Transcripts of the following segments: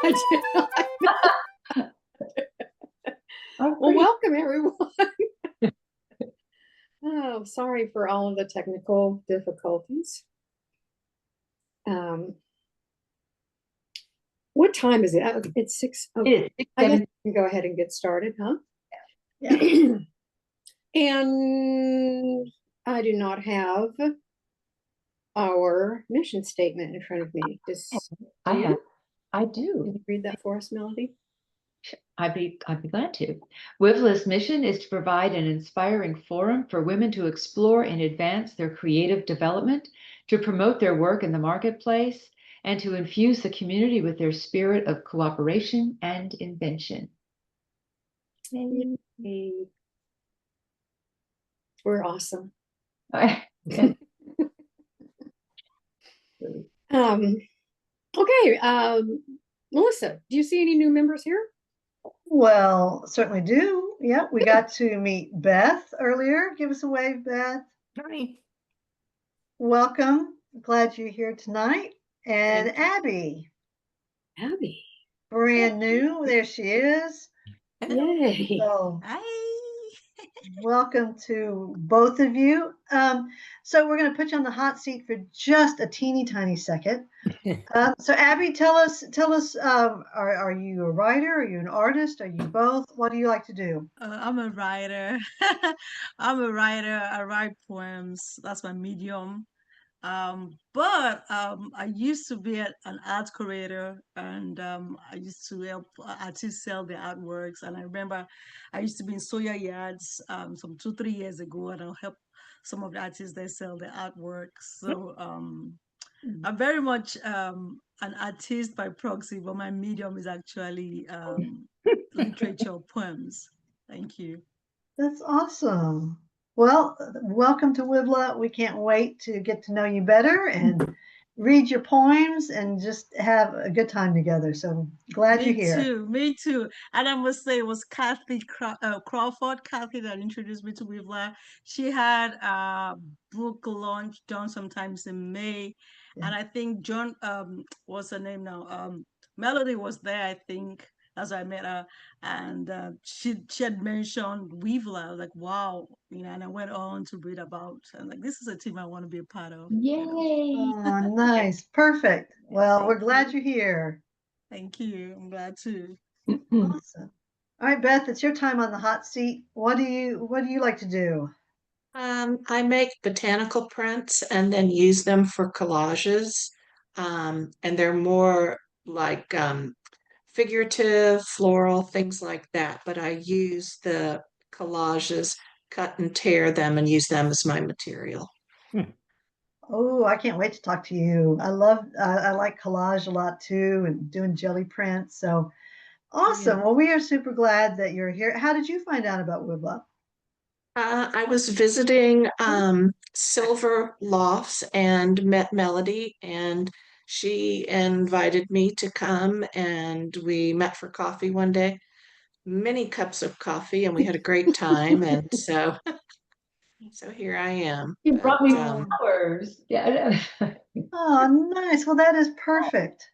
I did. Well, welcome everyone. Oh, sorry for all of the technical difficulties. What time is it? It's 6. Okay. I guess we can go ahead and get started, huh? Yeah. And I do not have our mission statement in front of me. I do. Can you read that for us, Melody? I'd be glad to. WiVLA's mission is to provide an inspiring forum for women to explore and advance their creative development, to promote their work in the marketplace, and to infuse the community with their spirit of cooperation and invention. Yay. We're awesome. Okay, Melissa, do you see any new members here? Well, certainly do. Yeah, we got to meet Beth earlier. Give us a wave, Beth. Hi. Welcome. Glad you're here tonight. And Abby. Abby. Brand new. There she is. Yay. So, Hi. welcome to both of you. So we're going to put you on the hot seat for just a teeny tiny second. So Abby, tell us, are you a writer? Are you an artist? Are you both? What do you like to do? I'm a writer. I'm a writer. I write poems. That's my medium. But I used to be an art curator, and I used to help artists sell their artworks. And I remember I used to be in Soya Yards some 2, 3 years ago, and I'll help some of the artists they sell their artwork. So I'm very much an artist by proxy, but my medium is actually literature, poems. Thank you. That's awesome. Well, welcome to WiVLA. We can't wait to get to know you better and read your poems and just have a good time together. So glad you're here. Me too. And I must say, it was Kathy Crawford, Kathy, that introduced me to WiVLA. She had a book launch done sometimes in May. Yeah. And I think John, what's her name now? Melody was there, I think. As I met her, and she had mentioned WiVLA. I was like, wow, and I went on to read about, and like, this is a team I want to be a part of. Yay! Oh, nice, perfect. Well, we're glad you're here. Thank you. I'm glad too. Awesome. All right, Beth, it's your time on the hot seat. What do you like to do? I make botanical prints and then use them for collages. And they're more like figurative, floral, things like that. But I use the collages, cut and tear them, and use them as my material. Oh, I can't wait to talk to you. I like collage a lot too, and doing jelly prints. So awesome. Yeah. Well, we are super glad that you're here. How did you find out about WiVLA? I was visiting Silver Lofts and met Melody, and she invited me to come, and we met for coffee one day. Many cups of coffee, and we had a great time. And so here I am. You brought me But, flowers. Yeah. Oh, nice. Well, that is perfect.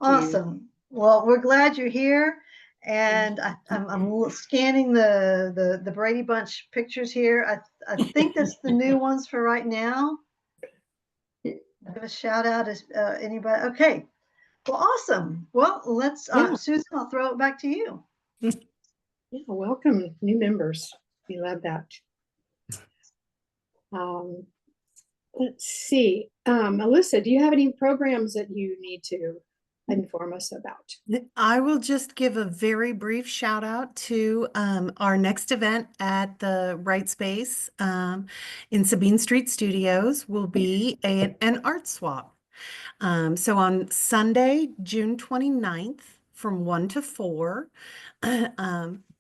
Awesome. Well, we're glad you're here. And I'm scanning the Brady Bunch pictures here. I think that's the new ones for right now. Give a shout out as anybody. Okay. Well, awesome. Well, let's Susan, I'll throw it back to you. Yeah, welcome new members. We love that. Let's see. Melissa, do you have any programs that you need to inform us about? I will just give a very brief shout out to our next event at the Right Space in Sabine Street Studios will be an art swap. So on Sunday, June 29th from 1 to 4,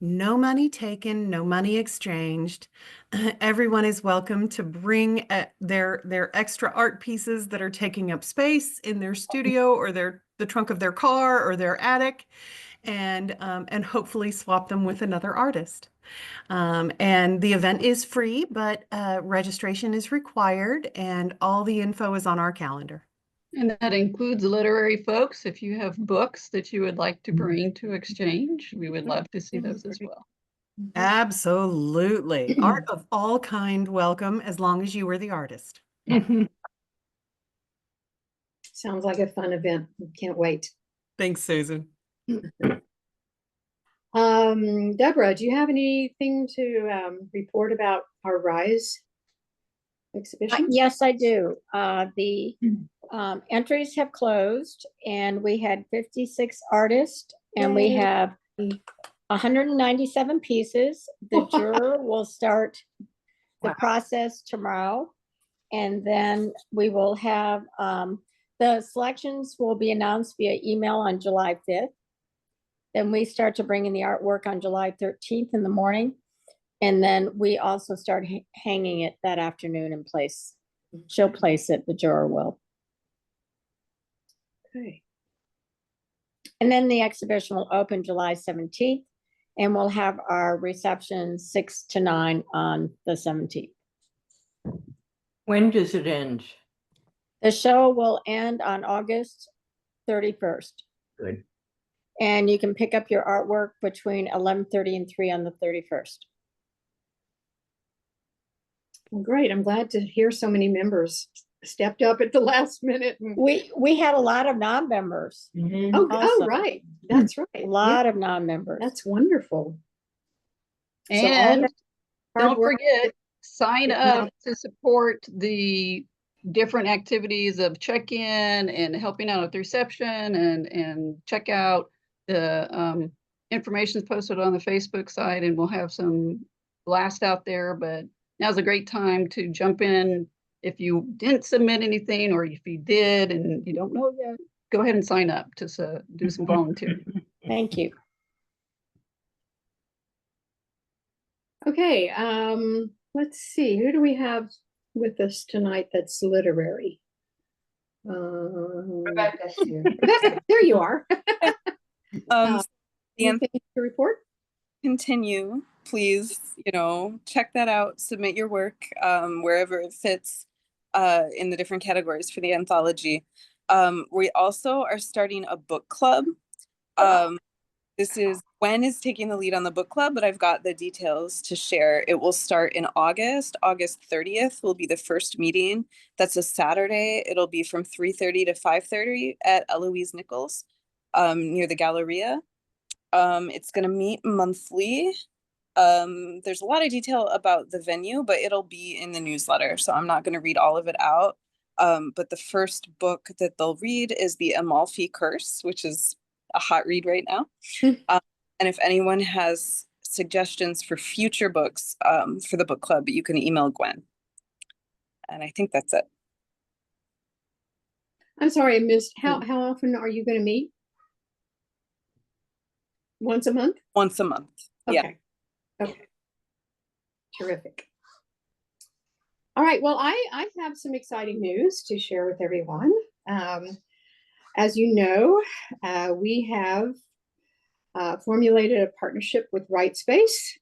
no money taken, no money exchanged. Everyone is welcome to bring their extra art pieces that are taking up space in their studio or the trunk of their car or their attic, and hopefully swap them with another artist. And the event is free, but registration is required, and all the info is on our calendar. And that includes literary folks. If you have books that you would like to bring to exchange, we would love to see those as well. Absolutely. Art of all kind, welcome, as long as you were the artist. Sounds like a fun event. Can't wait. Thanks, Susan. Deborah, do you have anything to report about our Rise exhibition? Yes, I do. The entries have closed, and we had 56 artists, and we Yay. have 197 pieces. The juror will start the process tomorrow, and then we will have the selections will be announced via email on July 5th. Then we start to bring in the artwork on July 13th in the morning. And then we also start hanging it that afternoon in place. She'll place it, the juror will. Okay. And then the exhibition will open July 17th, and we'll have our reception 6 to 9 on the 17th. When does it end? The show will end on August 31st. Good. And you can pick up your artwork between 11:30 and 3 on the 31st. Well, great. I'm glad to hear so many members stepped up at the last minute. We had a lot of non-members. Oh, also. right. That's right. A lot of non-members. That's wonderful. And don't work- forget, sign up to support the different activities of check-in and helping out with the reception and check out the information posted on the Facebook site, and we'll have some blast out there. But now's a great time to jump in. If you didn't submit anything, or if you did and you don't know yet, go ahead and sign up to do some volunteering. Thank you. Okay, let's see. Who do we have with us tonight that's literary? Rebecca's here. Rebecca, there you are. The Anything to report? continue, please, check that out, submit your work wherever it fits in the different categories for the anthology. We also are starting a book club. This is Gwen is taking the lead on the book club, but I've got the details to share. It will start in August. August 30th will be the first meeting. That's a Saturday. It'll be from 3:30 to 5:30 at Eloise Nichols near the Galleria. It's going to meet monthly. There's a lot of detail about the venue, but it'll be in the newsletter, so I'm not going to read all of it out. But the first book that they'll read is The Amalfi Curse, which is a hot read right now. And if anyone has suggestions for future books for the book club, you can email Gwen. And I think that's it. I'm sorry, I missed. How often are you going to meet? Once a month? Once a month. Okay. Yeah. Okay. Terrific. All right. Well, I have some exciting news to share with everyone. As you know, we have formulated a partnership with Writespace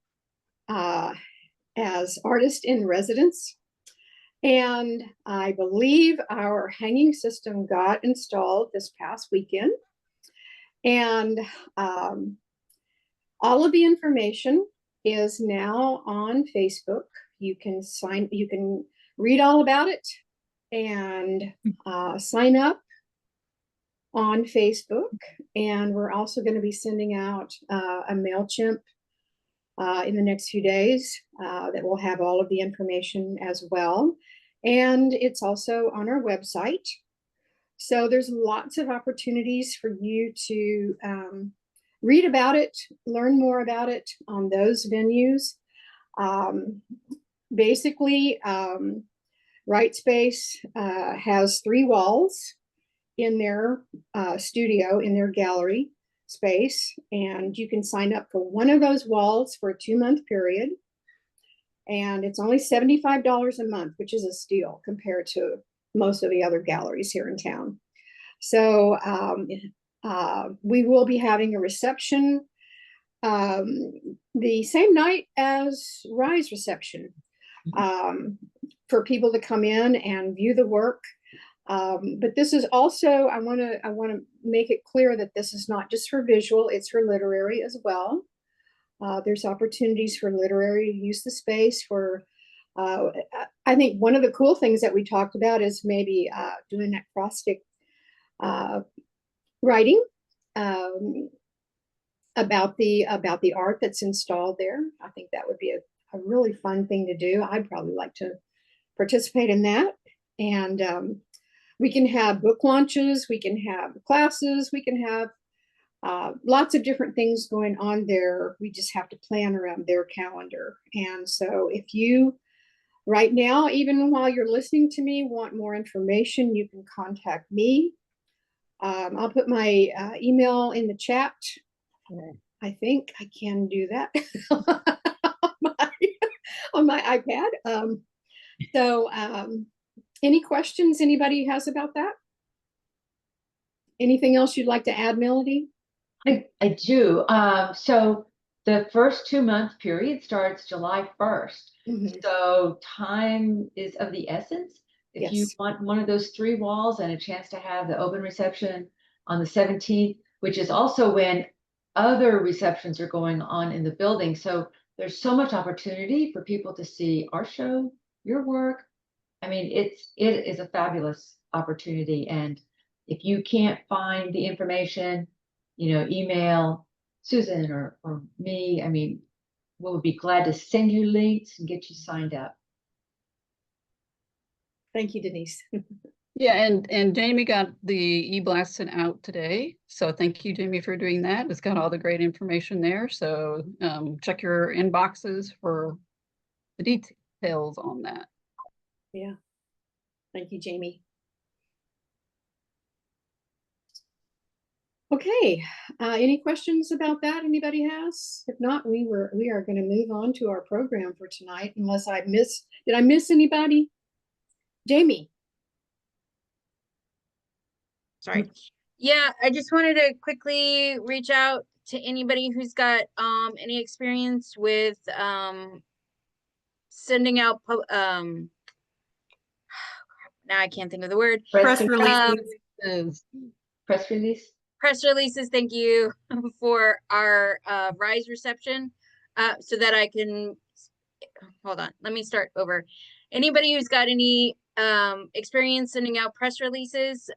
as artist in residence. And I believe our hanging system got installed this past weekend. And all of the information is now on Facebook. You can read all about it and sign up on Facebook. And we're also going to be sending out a MailChimp in the next few days that will have all of the information as well. And it's also on our website. So there's lots of opportunities for you to read about it, learn more about it on those venues. Basically, Writespace has 3 walls in their studio, in their gallery space, and you can sign up for one of those walls for a 2-month period. And it's only $75 a month, which is a steal compared to most of the other galleries here in town. So we will be having a reception the same night as Rise reception for people to come in and view the work. But this is also, I want to make it clear that this is not just for visual, it's for literary as well. There's opportunities for literary to use the space for, I think one of the cool things that we talked about is maybe doing acrostic writing about the art that's installed there. I think that would be a really fun thing to do. I'd probably like to participate in that. And we can have book launches, we can have classes, we can have lots of different things going on there. We just have to plan around their calendar. And so if you right now, even while you're listening to me, want more information, you can contact me. I'll put my email in the chat. I think I can do that on my iPad. So any questions anybody has about that? Anything else you'd like to add, Melody? I do. So the first 2-month period starts July 1st. So time is of the essence. If you want one of those 3 walls and a chance to have the open reception on the 17th, which is also when other receptions are going on in the building. So there's so much opportunity for people to see our show, your work. I mean, it is a fabulous opportunity. And if you can't find the information, email Susan or me. I mean, we'll be glad to send you links and get you signed up. Thank you, Denise. Yeah, and Jamie got the e-blast sent out today. So thank you, Jamie, for doing that. It's got all the great information there. So check your inboxes for the details on that. Yeah. Thank you, Jamie. Okay, any questions about that anybody has? If not, we are going to move on to our program for tonight, unless did I miss anybody? Jamie. Sorry. Yeah, I just wanted to quickly reach out to anybody who's got any experience with sending out now I can't think of the word. Press releases. Press release. Press releases, thank you, for our RISE reception, so that I can, hold on, let me start over. Anybody who's got any experience sending out press releases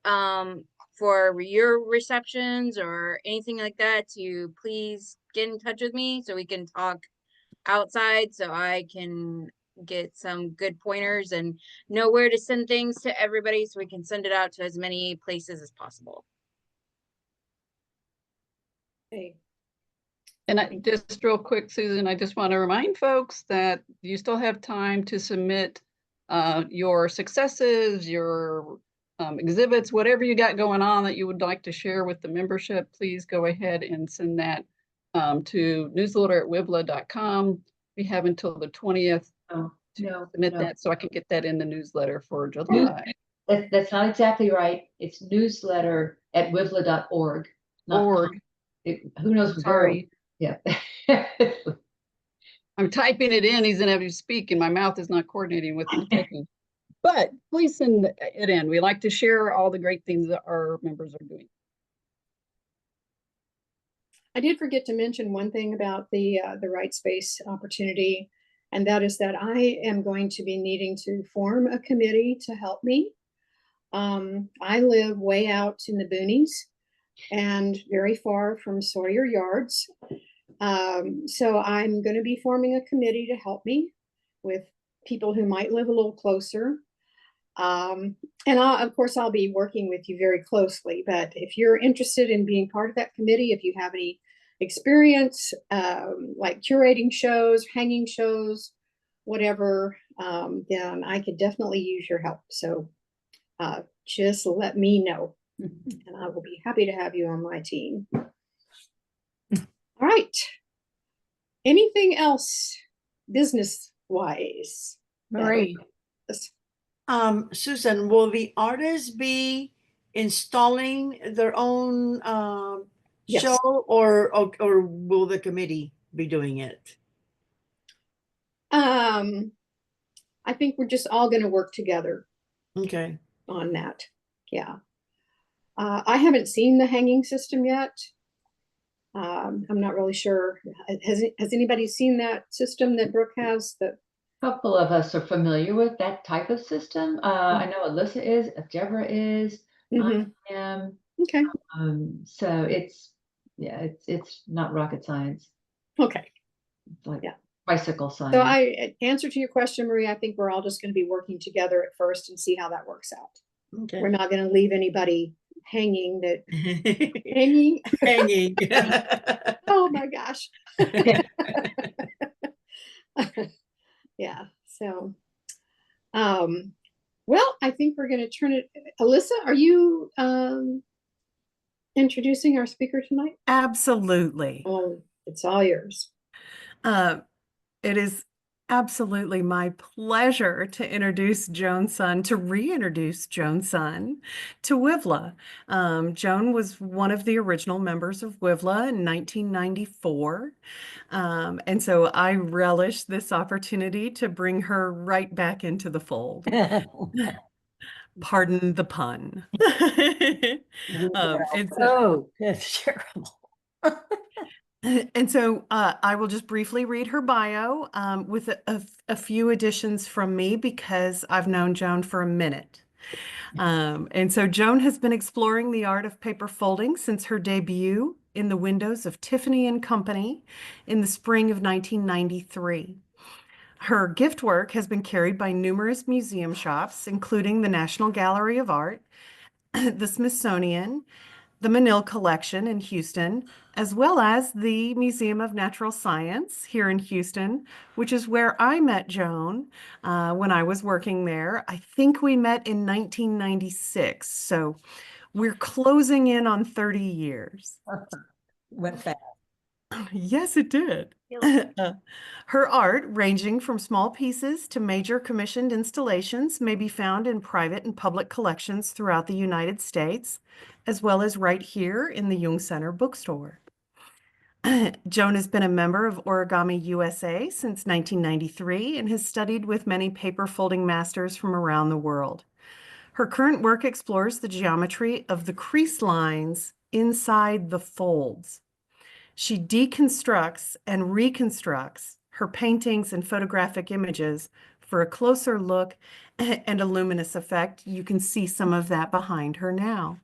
for your receptions or anything like that, to please get in touch with me so we can talk outside, so I can get some good pointers and know where to send things to everybody so we can send it out to as many places as possible. Okay. And just real quick, Susan, I just want to remind folks that you still have time to submit your successes, your exhibits, whatever you got going on that you would like to share with the membership. Please go ahead and send that to newsletter@wivla.com. We have until the 20th to submit that, so I can get that in the newsletter for July. That's not exactly right. It's newsletter@wivla.org. Who knows? Sorry. Yeah. I'm typing it in. He's gonna have you speak, and my mouth is not coordinating with my typing. But please send it in. We like to share all the great things that our members are doing. I did forget to mention one thing about the Right Space opportunity, and that is that I am going to be needing to form a committee to help me. I live way out in the boonies and very far from Sawyer Yards. So I'm going to be forming a committee to help me with people who might live a little closer. And of course, I'll be working with you very closely, but if you're interested in being part of that committee, if you have any experience, like curating shows, hanging shows, whatever, then I could definitely use your help. So just let me know, and I will be happy to have you on my team. All right. Anything else business-wise? Marie. Susan, will the artists be installing their own Yes. show, or will the committee be doing it? I think we're just all going to work together. Okay. On that. Yeah. I haven't seen the hanging system yet. I'm not really sure. Has anybody seen that system that Brooke has? That Couple of us are familiar with that type of system. I know Alyssa is, Deborah is, I am. Okay. So yeah, it's not rocket science. Okay. It's like Yeah. bicycle So science. answer to your question, Marie, I think we're all just going to be working together at first and see how that works out. Okay. We're not going to leave anybody hanging hanging. Hanging. Oh my gosh. Yeah. So, well, I think we're going to turn it. Alyssa, are you introducing our speaker tonight? Absolutely. Oh, it's all yours. It is absolutely my pleasure to introduce Joan Son, to reintroduce Joan Son to WiVLA. Joan was one of the original members of WiVLA in 1994. And so I relish this opportunity to bring her right back into the fold. Pardon the pun. Oh, that's terrible. And so I will just briefly read her bio with a few additions from me because I've known Joan for a minute. And so Joan has been exploring the art of paper folding since her debut in the windows of Tiffany and Company in the spring of 1993. Her gift work has been carried by numerous museum shops, including the National Gallery of Art, the Smithsonian, the Menil Collection in Houston, as well as the Museum of Natural Science here in Houston, which is where I met Joan when I was working there. I think we met in 1996, so we're closing in on 30 years. Went fast. Yes, it did. Her art, ranging from small pieces to major commissioned installations, may be found in private and public collections throughout the United States, as well as right here in the Jung Center bookstore. Joan has been a member of Origami USA since 1993 and has studied with many paper folding masters from around the world. Her current work explores the geometry of the crease lines inside the folds. She deconstructs and reconstructs her paintings and photographic images for a closer look and a luminous effect. You can see some of that behind her now.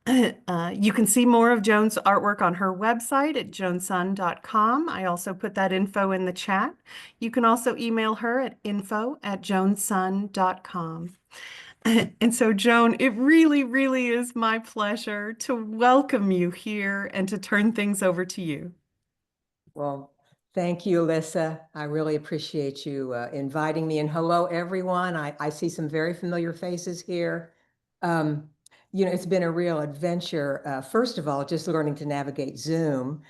You can see more of Joan's artwork on her website at joanson.com. I also put that info in the chat. You can also email her at info@joanson.com. And so, Joan, it really, really is my pleasure to welcome you here and to turn things over to you. Well, thank you, Alyssa. I really appreciate you inviting me. And hello, everyone. I see some very familiar faces here. It's been a real adventure. First of all, just learning to navigate Zoom.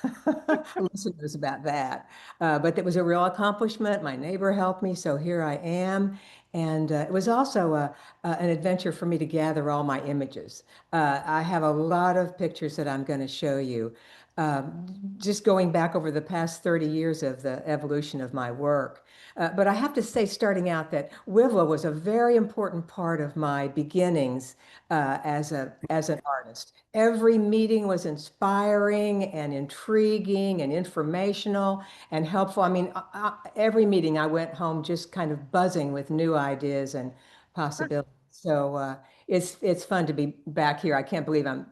Alyssa knows about that. But it was a real accomplishment. My neighbor helped me, so here I am. And it was also an adventure for me to gather all my images. I have a lot of pictures that I'm going to show you. Just going back over the past 30 years of the evolution of my work. But I have to say, starting out, that WiVLA was a very important part of my beginnings as an artist. Every meeting was inspiring and intriguing and informational and helpful. I mean, every meeting I went home just kind of buzzing with new ideas and possibilities. So it's fun to be back here. I can't believe I'm,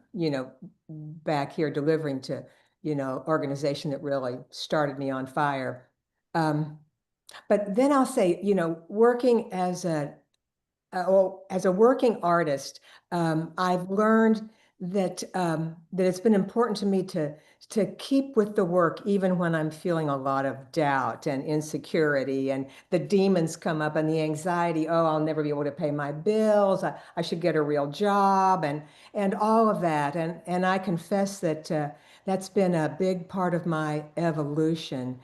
back here delivering to, organization that really started me on fire. But then I'll say, working as a working artist, I've learned that it's been important to me to keep with the work even when I'm feeling a lot of doubt and insecurity and the demons come up and the anxiety. Oh, I'll never be able to pay my bills. I should get a real job and all of that. And I confess that that's been a big part of my evolution.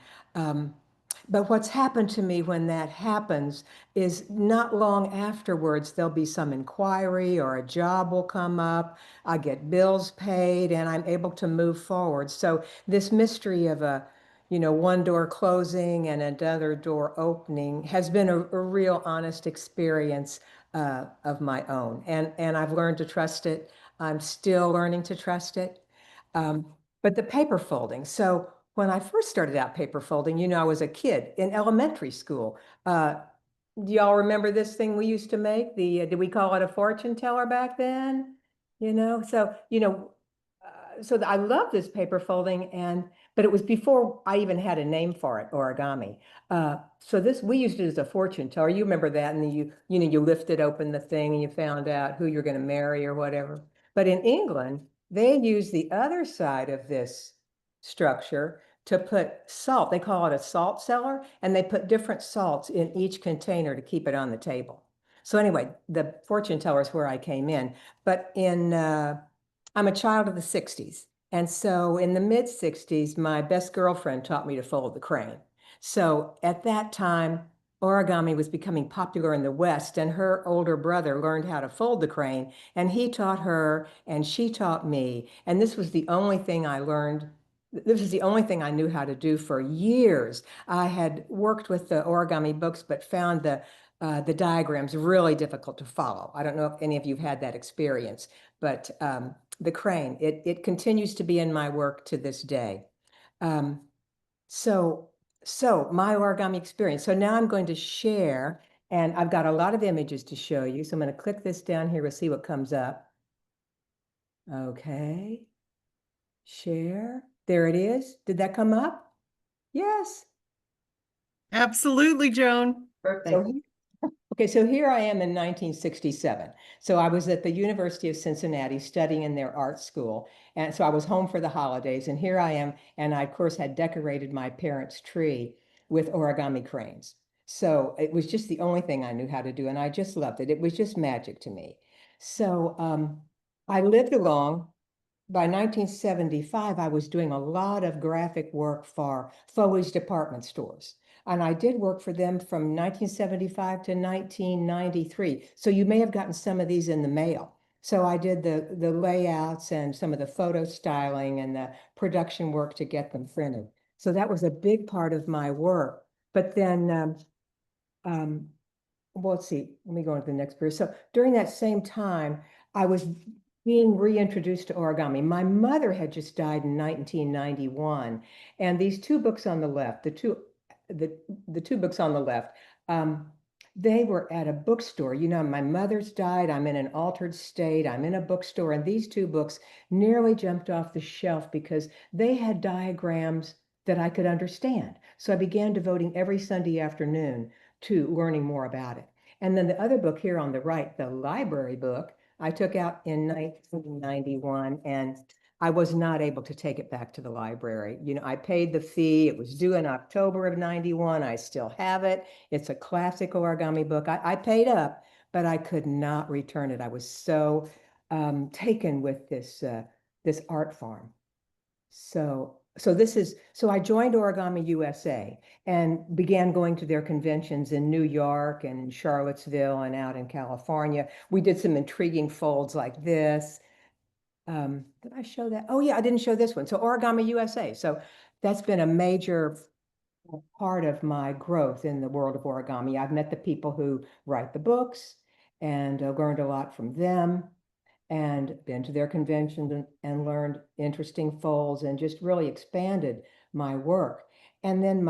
But what's happened to me when that happens is not long afterwards, there'll be some inquiry or a job will come up, I get bills paid, and I'm able to move forward. So this mystery of one door closing and another door opening has been a real honest experience of my own. And I've learned to trust it. I'm still learning to trust it. But the paper folding. So when I first started out paper folding, I was a kid in elementary school. Do y'all remember this thing we used to make? Did we call it a fortune teller back then? So I love this paper folding, but it was before I even had a name for it, origami. So we used it as a fortune teller. You remember that, and then you lifted open the thing and you found out who you're going to marry or whatever. But in England, they use the other side of this structure to put salt. They call it a salt cellar, and they put different salts in each container to keep it on the table. So anyway, the fortune teller is where I came in. But I'm a child of the 60s. And so in the mid 60s, my best girlfriend taught me to fold the crane. So at that time, origami was becoming popular in the West, and her older brother learned how to fold the crane, and he taught her and she taught me. And this was the only thing I learned. This was the only thing I knew how to do for years. I had worked with the origami books, but found the diagrams really difficult to follow. I don't know if any of you have had that experience, but the crane, it continues to be in my work to this day. So my origami experience. So now I'm going to share, and I've got a lot of images to show you. So I'm going to click this down here. We'll see what comes up. Okay. Share. There it is. Did that come up? Yes. Absolutely, Joan. Perfect. Okay, so here I am in 1967. So I was at the University of Cincinnati studying in their art school. And so I was home for the holidays, and here I am. And I, of course, had decorated my parents' tree with origami cranes. So it was just the only thing I knew how to do, and I just loved it. It was just magic to me. So I lived along. By 1975, I was doing a lot of graphic work for Foley's department stores. And I did work for them from 1975 to 1993. So you may have gotten some of these in the mail. So I did the layouts and some of the photo styling and the production work to get them printed. So that was a big part of my work. But then, well, let's see, let me go on to the next period. So during that same time, I was being reintroduced to origami. My mother had just died in 1991, and these two books on the left, the two books on the left, they were at a bookstore. My mother's died. I'm in an altered state. I'm in a bookstore, and these two books nearly jumped off the shelf because they had diagrams that I could understand. So I began devoting every Sunday afternoon to learning more about it. And then the other book here on the right, the library book, I took out in 1991, and I was not able to take it back to the library. I paid the fee. It was due in October of 91. I still have it. It's a classic origami book. I paid up, but I could not return it. I was so taken with this art form. So I joined Origami USA and began going to their conventions in New York and in Charlottesville and out in California. We did some intriguing folds like this. Did I show that? Oh yeah, I didn't show this one. So Origami USA. So that's been a major part of my growth in the world of origami. I've met the people who write the books and learned a lot from them, and been to their conventions and learned interesting folds and just really expanded my work. And then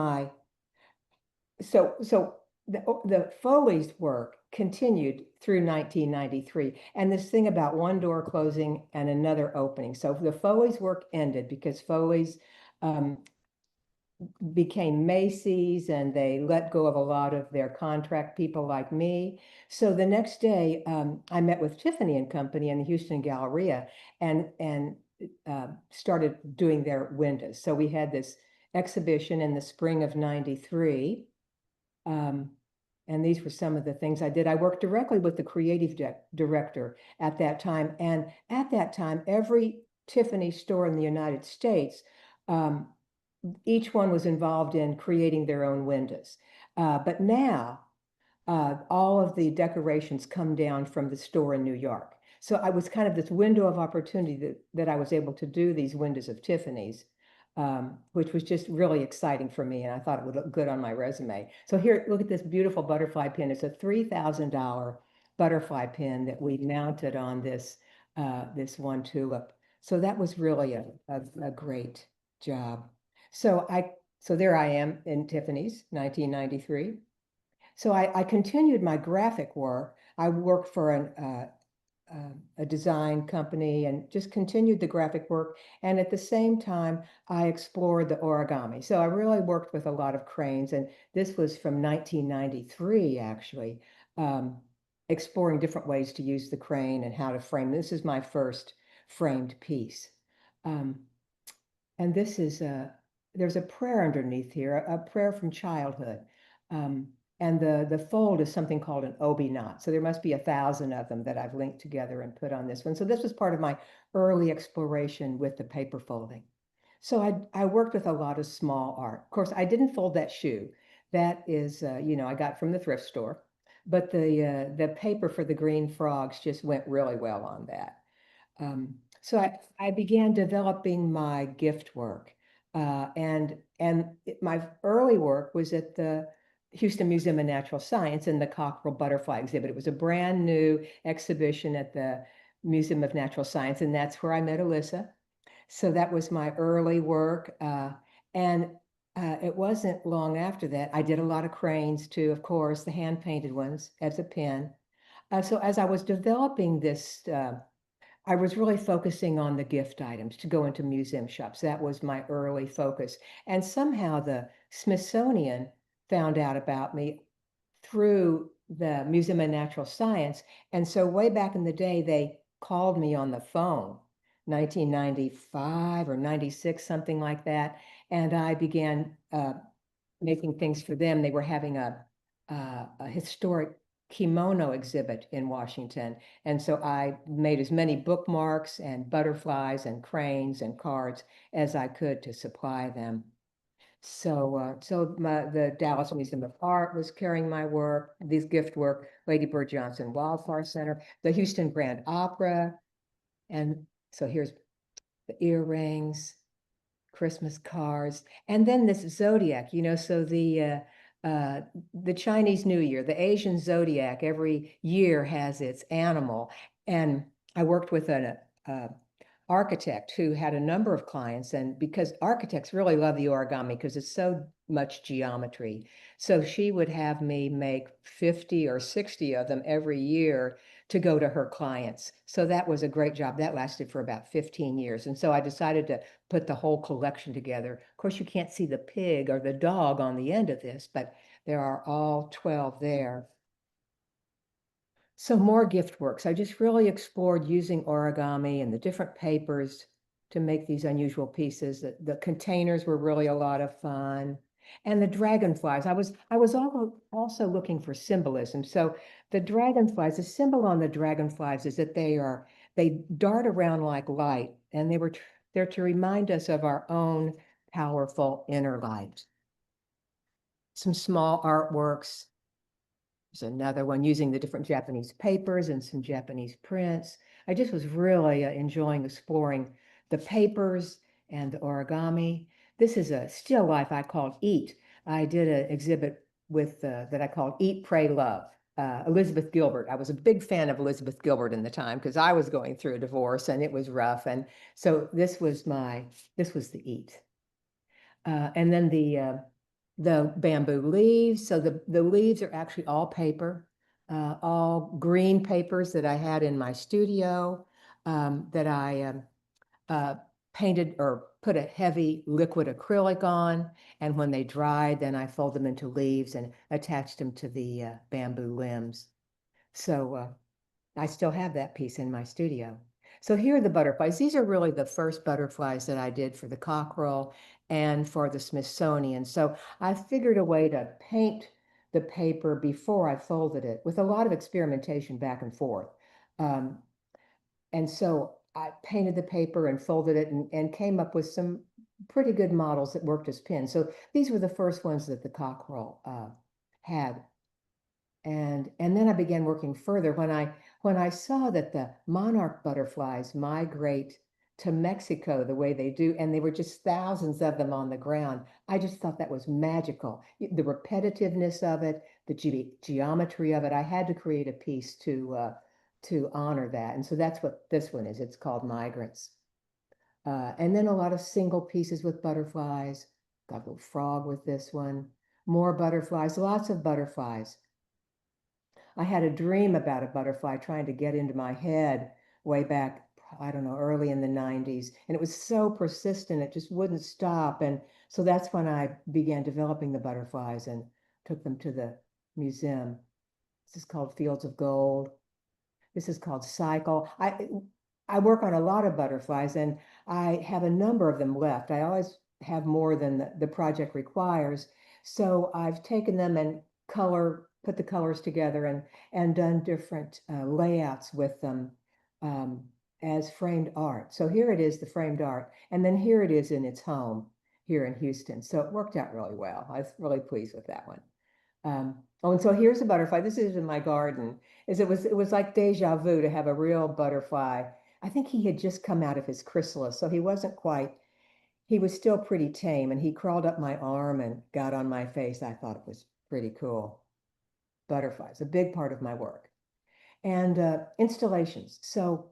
the Foley's work continued through 1993. And this thing about one door closing and another opening. So the Foley's work ended because Foley's became Macy's, and they let go of a lot of their contract people like me. So the next day, I met with Tiffany and Company in the Houston Galleria and started doing their windows. So we had this exhibition in the spring of '93. And these were some of the things I did. I worked directly with the creative director at that time. And at that time, every Tiffany store in the United States, each one was involved in creating their own windows. But now, all of the decorations come down from the store in New York. So I was kind of this window of opportunity that I was able to do these windows of Tiffany's. which was just really exciting for me. And I thought it would look good on my resume. So here, look at this beautiful butterfly pin. It's a $3,000 butterfly pin that we mounted on this, this one tulip. So that was really a great job. So there I am in Tiffany's, 1993. So I continued my graphic work. I worked for a design company and just continued the graphic work. And at the same time, I explored the origami. So I really worked with a lot of cranes. And this was from 1993, actually, exploring different ways to use the crane and how to frame. This is my first framed piece. And this is there's a prayer underneath here, a prayer from childhood. And the fold is something called an obi knot. So there must be 1,000 of them that I've linked together and put on this one. So this was part of my early exploration with the paper folding. So I worked with a lot of small art. Of course, I didn't fold that shoe. That is, I got from the thrift store. But the paper for the green frogs just went really well on that. So I began developing my gift work. My early work was at the Houston Museum of Natural Science in the Cockerel Butterfly exhibit. It was a brand new exhibition at the Museum of Natural Science, and that's where I met Alyssa. So that was my early work. It wasn't long after that. I did a lot of cranes too, of course, the hand-painted ones as a pen. So as I was developing this, I was really focusing on the gift items to go into museum shops. That was my early focus. And somehow the Smithsonian found out about me through the Museum of Natural Science. And so way back in the day, they called me on the phone, 1995 or 96, something like that. And I began making things for them. They were having a historic kimono exhibit in Washington. And so I made as many bookmarks and butterflies and cranes and cards as I could to supply them. So the Dallas Museum of Art was carrying my work, these gift work, Lady Bird Johnson Wildflower Center, the Houston Grand Opera. And so here's the earrings, Christmas cards, and then this zodiac, so the Chinese New Year, the Asian zodiac, every year has its animal. And I worked with an architect who had a number of clients, and because architects really love the origami because it's so much geometry. So she would have me make 50 or 60 of them every year to go to her clients. So that was a great job. That lasted for about 15 years. And so I decided to put the whole collection together. Of course, you can't see the pig or the dog on the end of this, but there are all 12 there. So more gift works. I just really explored using origami and the different papers to make these unusual pieces. The containers were really a lot of fun. And the dragonflies, I was also looking for symbolism. So the dragonflies, the symbol on the dragonflies is that they dart around like light, and they're to remind us of our own powerful inner light. Some small artworks. There's another one using the different Japanese papers and some Japanese prints. I just was really enjoying exploring the papers and the origami. This is a still life I called Eat. I did an exhibit with that I called Eat, Pray, Love. Elizabeth Gilbert. I was a big fan of Elizabeth Gilbert in the time because I was going through a divorce and it was rough. And so this was the Eat. And then the bamboo leaves. So the leaves are actually all paper, all green papers that I had in my studio that I painted or put a heavy liquid acrylic on. And when they dried, then I fold them into leaves and attached them to the bamboo limbs. So I still have that piece in my studio. So here are the butterflies. These are really the first butterflies that I did for the Cockerel and for the Smithsonian. So I figured a way to paint the paper before I folded it with a lot of experimentation back and forth. And so I painted the paper and folded it and came up with some pretty good models that worked as pins. So these were the first ones that the Cockerel had. And then I began working further when I saw that the monarch butterflies migrate to Mexico the way they do, and they were just thousands of them on the ground. I just thought that was magical. The repetitiveness of it, the geometry of it. I had to create a piece to honor that, and so that's what this one is. It's called Migrants. And then a lot of single pieces with butterflies. Got a little frog with this one. More butterflies, lots of butterflies. I had a dream about a butterfly trying to get into my head way back, I don't know, early in the 90s. And it was so persistent, it just wouldn't stop. And so that's when I began developing the butterflies and took them to the museum. This is called Fields of Gold. This is called Cycle. I work on a lot of butterflies, and I have a number of them left. I always have more than the project requires. So I've taken them and put the colors together and done different layouts with them as framed art. So here it is, the framed art, and then here it is in its home here in Houston. So it worked out really well. I was really pleased with that one. Oh, and so here's a butterfly. This is in my garden. It was like deja vu to have a real butterfly. I think he had just come out of his chrysalis, so he was still pretty tame, and he crawled up my arm and got on my face. I thought it was pretty cool. Butterflies, a big part of my work. And installations. So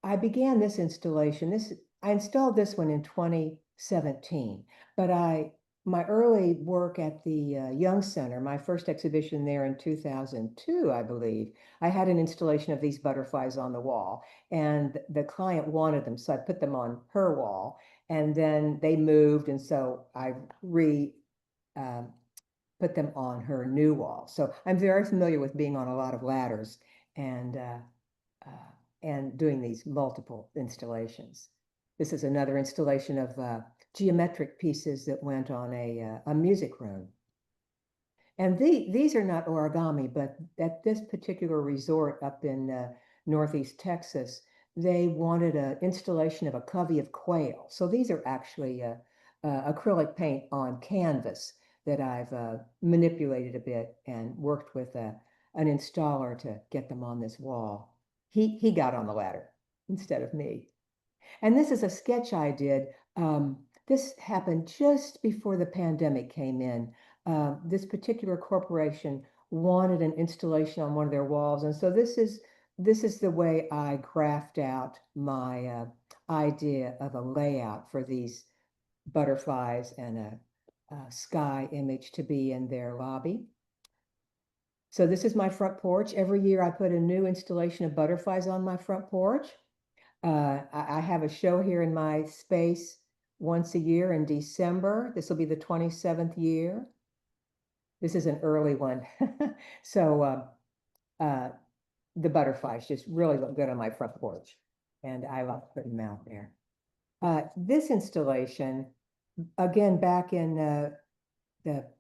I began this installation. I installed this one in 2017, but my early work at the Young Center, my first exhibition there in 2002, I believe, I had an installation of these butterflies on the wall, and the client wanted them, so I put them on her wall, and then they moved, and so I put them on her new wall. So I'm very familiar with being on a lot of ladders and doing these multiple installations. This is another installation of geometric pieces that went on a music room. And these are not origami, but at this particular resort up in Northeast Texas, they wanted an installation of a covey of quail. So these are actually acrylic paint on canvas that I've manipulated a bit and worked with an installer to get them on this wall. He got on the ladder instead of me. And this is a sketch I did. This happened just before the pandemic came in. This particular corporation wanted an installation on one of their walls. And so this is the way I graphed out my idea of a layout for these butterflies and a sky image to be in their lobby. So this is my front porch. Every year I put a new installation of butterflies on my front porch. I have a show here in my space once a year in December. This will be the 27th year. This is an early one. So the butterflies just really look good on my front porch, and I love putting them out there. This installation, again, back in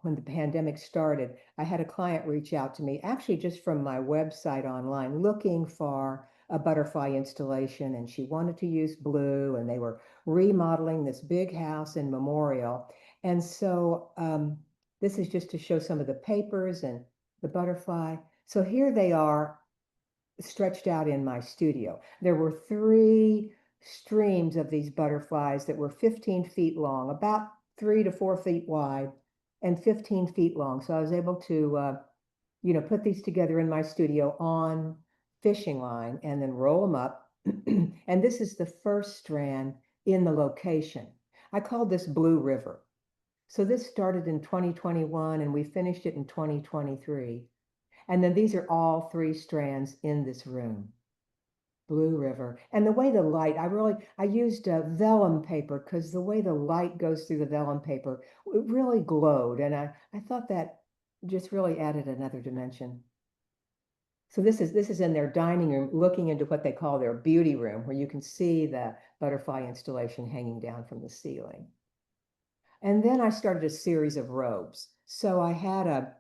when the pandemic started, I had a client reach out to me, actually just from my website online, looking for a butterfly installation, and she wanted to use blue, and they were remodeling this big house in Memorial. And so this is just to show some of the papers and the butterfly. So here they are stretched out in my studio. There were 3 streams of these butterflies that were 15 feet long, about 3 to 4 feet wide, and 15 feet long. So I was able to, put these together in my studio on fishing line and then roll them up. And this is the first strand in the location. I called this Blue River. So this started in 2021 and we finished it in 2023. And then these are all 3 strands in this room. Blue River. And the way the light, I used vellum paper because the way the light goes through the vellum paper, it really glowed. And I thought that just really added another dimension. So this is in their dining room, looking into what they call their beauty room, where you can see the butterfly installation hanging down from the ceiling. And then I started a series of robes. So I had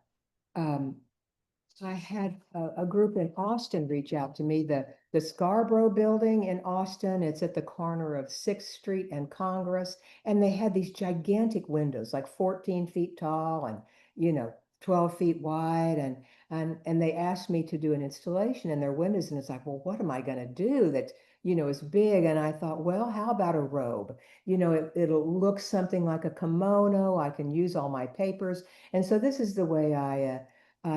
a group in Austin reach out to me, the Scarborough building in Austin. It's at the corner of 6th Street and Congress. And they had these gigantic windows, like 14 feet tall and, 12 feet wide. And And they asked me to do an installation in their windows. And it's like, well, what am I going to do that, is big? And I thought, well, how about a robe? It'll look something like a kimono. I can use all my papers. And so this is the way I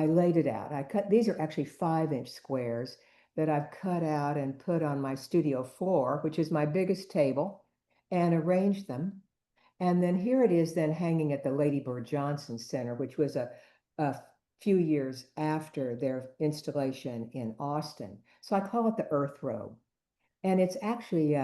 laid it out. These are actually 5-inch squares that I've cut out and put on my studio floor, which is my biggest table, and arranged them. And then here it is then hanging at the Lady Bird Johnson Center, which was a few years after their installation in Austin. So I call it the Earth Robe. And it's actually,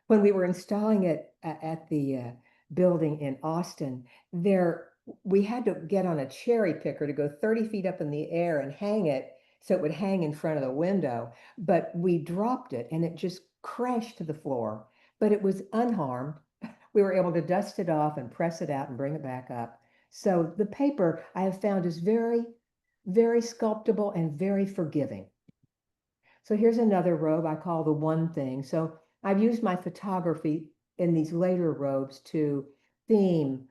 when we were installing it at the building in Austin, we had to get on a cherry picker to go 30 feet up in the air and hang it so it would hang in front of the window. But we dropped it and it just crashed to the floor, but it was unharmed. We were able to dust it off and press it out and bring it back up. So the paper I have found is very, very sculptable and very forgiving. So here's another robe I call the One Thing. So I've used my photography in these later robes to theme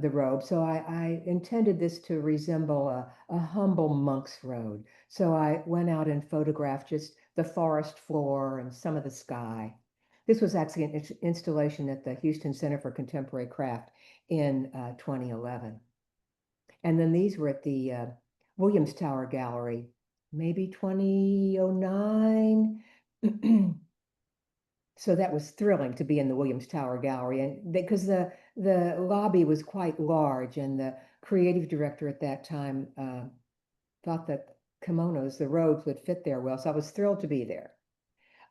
the robe. So I intended this to resemble a humble monk's robe. So I went out and photographed just the forest floor and some of the sky. This was actually an installation at the Houston Center for Contemporary Craft in 2011. And then these were at the Williams Tower Gallery, maybe 2009. So that was thrilling to be in the Williams Tower Gallery, and because the lobby was quite large, and the creative director at that time thought that kimonos, the robes, would fit there well. So I was thrilled to be there.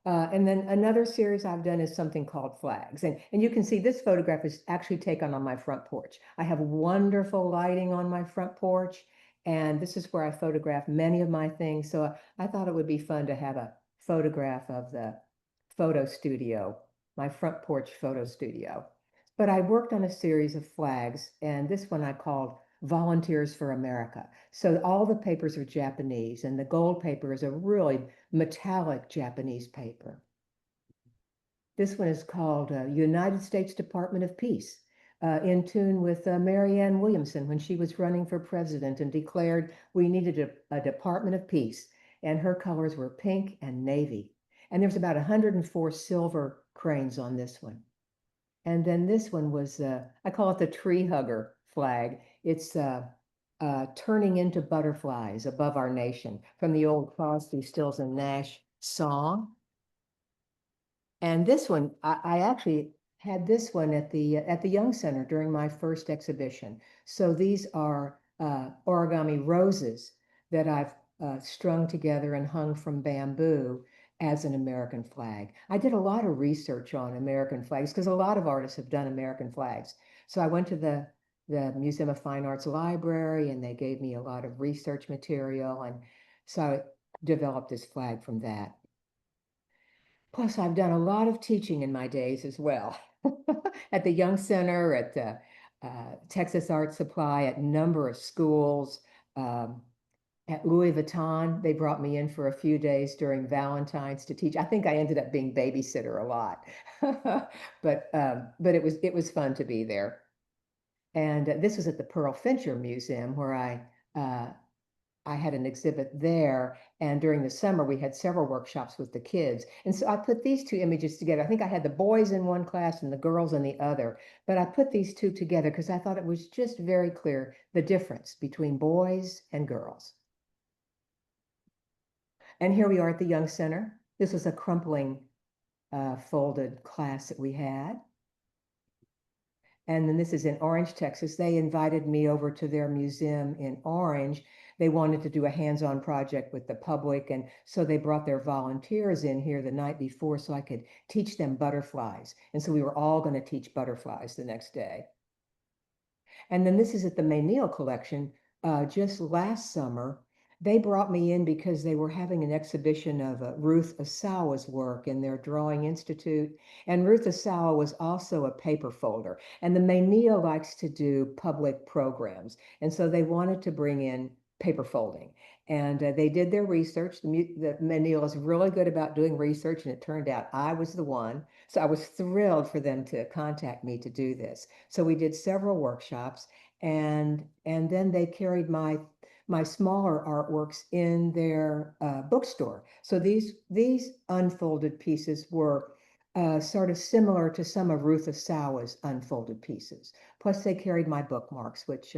And then another series I've done is something called Flags. And you can see this photograph is actually taken on my front porch. I have wonderful lighting on my front porch, and this is where I photograph many of my things. So I thought it would be fun to have a photograph of the photo studio, my front porch photo studio. But I worked on a series of flags, and this one I called Volunteers for America. So all the papers are Japanese, and the gold paper is a really metallic Japanese paper. This one is called United States Department of Peace, in tune with Marianne Williamson when she was running for president and declared we needed a Department of Peace. And her colors were pink and navy. And there's about 104 silver cranes on this one. And then this one was, I call it the tree hugger flag. It's turning into butterflies above our nation from the old Crosby, Stills and Nash song. And this one, I actually had this one at the Young Center during my first exhibition. So these are origami roses that I've strung together and hung from bamboo as an American flag. I did a lot of research on American flags because a lot of artists have done American flags. So I went to the Museum of Fine Arts Library, and they gave me a lot of research material. And so I developed this flag from that. Plus, I've done a lot of teaching in my days as well. At the Young Center, at the Texas Art Supply, at a number of schools. At Louis Vuitton, they brought me in for a few days during Valentine's to teach. I think I ended up being babysitter a lot, but it was fun to be there. And this was at the Pearl Fincher Museum where I had an exhibit there, and during the summer we had several workshops with the kids. And so I put these two images together. I think I had the boys in one class and the girls in the other, but I put these two together because I thought it was just very clear the difference between boys and girls. And here we are at the Young Center. This was a crumpling folded class that we had. And then this is in Orange, Texas. They invited me over to their museum in Orange. They wanted to do a hands-on project with the public. And so they brought their volunteers in here the night before so I could teach them butterflies. And so we were all going to teach butterflies the next day. And then this is at the Mayneal collection. Just last summer, they brought me in because they were having an exhibition of Ruth Asawa's work in their Drawing Institute. And Ruth Asawa was also a paper folder. And the Mayneal likes to do public programs. And so they wanted to bring in paper folding. And they did their research. The Mayneal is really good about doing research, and it turned out I was the one. So I was thrilled for them to contact me to do this. So we did several workshops, and then they carried my my smaller artworks in their bookstore. So these unfolded pieces were sort of similar to some of Ruth Asawa's unfolded pieces. Plus, they carried my bookmarks, which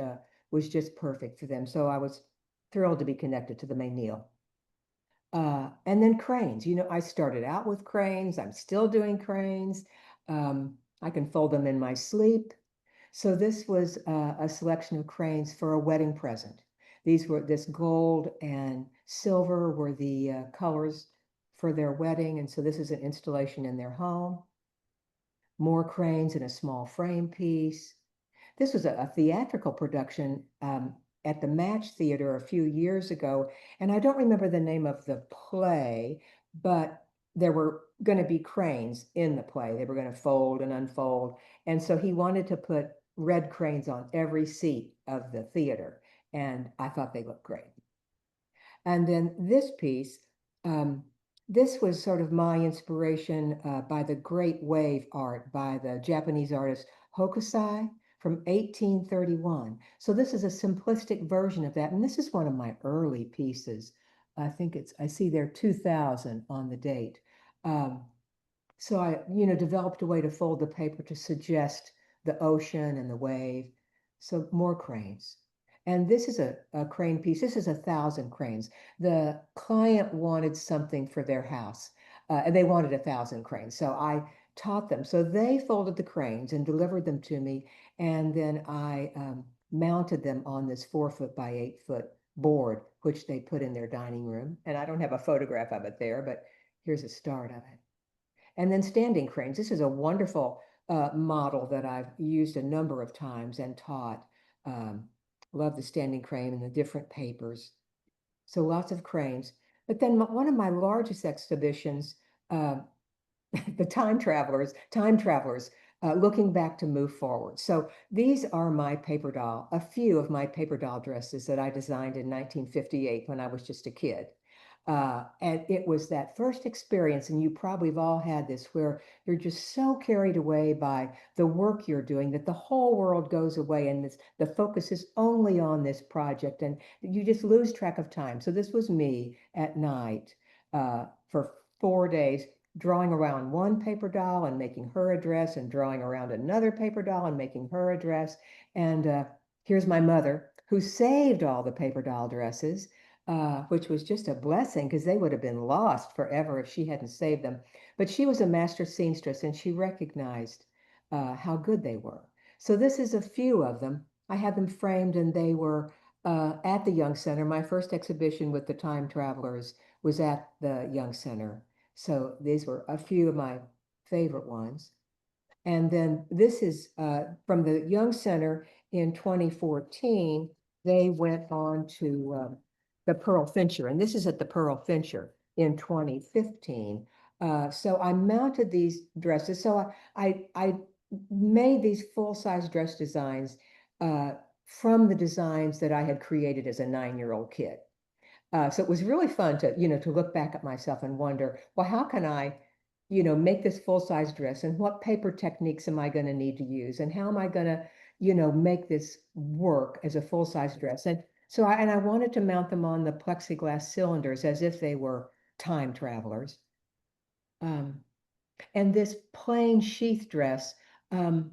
was just perfect for them. So I was thrilled to be connected to the Mayneil. And then cranes. I started out with cranes. I'm still doing cranes. I can fold them in my sleep. So this was a selection of cranes for a wedding present. This gold and silver were the colors for their wedding. And so this is an installation in their home. More cranes in a small frame piece. This was a theatrical production at the Match Theater a few years ago. And I don't remember the name of the play, but there were going to be cranes in the play. They were going to fold and unfold. And so he wanted to put red cranes on every seat of the theater. And I thought they looked great. And then this piece, this was sort of my inspiration by the great wave art by the Japanese artist Hokusai from 1831. So this is a simplistic version of that. And this is one of my early pieces. I see there 2000 on the date. So I, developed a way to fold the paper to suggest the ocean and the wave. So more cranes. And this is a crane piece. This is 1,000 cranes. The client wanted something for their house, and they wanted 1,000 cranes. So I taught them. So they folded the cranes and delivered them to me. And then I mounted them on this 4-foot by 8-foot board, which they put in their dining room. And I don't have a photograph of it there, but here's a start of it. And then standing cranes. This is a wonderful model that I've used a number of times and taught. Love the standing crane and the different papers. So lots of cranes. But then one of my largest exhibitions, the time travelers, looking back to move forward. So these are a few of my paper doll dresses that I designed in 1958 when I was just a kid. And it was that first experience, and you probably have all had this, where you're just so carried away by the work you're doing that the whole world goes away and the focus is only on this project and you just lose track of time. So this was me at night for 4 days, drawing around one paper doll and making her a dress and drawing around another paper doll and making her a dress. And here's my mother who saved all the paper doll dresses. Which was just a blessing because they would have been lost forever if she hadn't saved them. But she was a master seamstress and she recognized how good they were. So this is a few of them. I had them framed and they were at the Young Center. My first exhibition with the Time Travelers was at the Young Center. So these were a few of my favorite ones. And then this is from the Young Center in 2014. They went on to the Pearl Fincher, and this is at the Pearl Fincher in 2015. So I mounted these dresses. So I made these full-size dress designs from the designs that I had created as a 9-year-old kid. So it was really fun to look back at myself and wonder, well, how can I, make this full-size dress and what paper techniques am I going to need to use and how am I going to, make this work as a full-size dress? And so I wanted to mount them on the plexiglass cylinders as if they were time travelers. And this plain sheath dress, as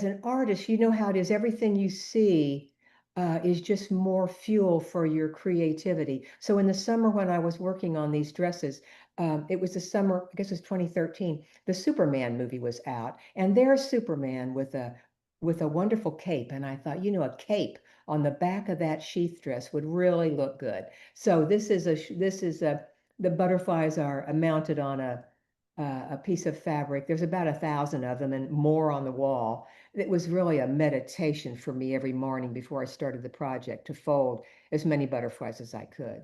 an artist, you know how it is. Everything you see is just more fuel for your creativity. So in the summer when I was working on these dresses, it was the summer, I guess it was 2013, the Superman movie was out. And there's Superman with a wonderful cape. And I thought, a cape on the back of that sheath dress would really look good. So the butterflies are mounted on a piece of fabric. There's about 1,000 of them and more on the wall. It was really a meditation for me every morning before I started the project to fold as many butterflies as I could.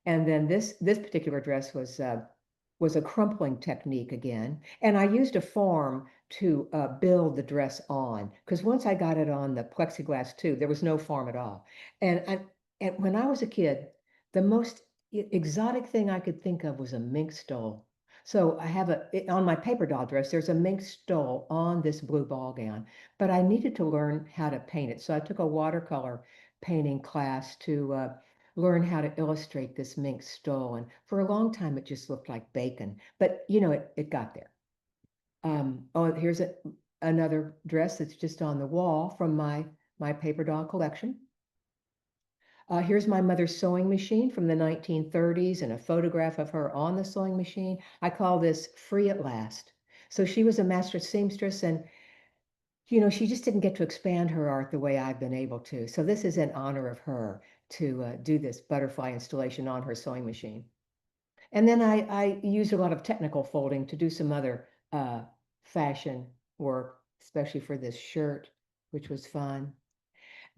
And then this particular dress was a crumpling technique again. And I used a form to build the dress on, because once I got it on the plexiglass tube, there was no form at all. And when I was a kid, the most exotic thing I could think of was a mink stole. So I have on my paper doll dress, there's a mink stole on this blue ball gown, but I needed to learn how to paint it. So I took a watercolor painting class to learn how to illustrate this mink stole. And for a long time, it just looked like bacon, but you know, it got there. Oh, here's another dress that's just on the wall from my paper doll collection. Here's my mother's sewing machine from the 1930s and a photograph of her on the sewing machine. I call this Free at Last. So she was a master seamstress, and you know, she just didn't get to expand her art the way I've been able to. So this is in honor of her to do this butterfly installation on her sewing machine. And then I used a lot of technical folding to do some other fashion work, especially for this shirt, which was fun.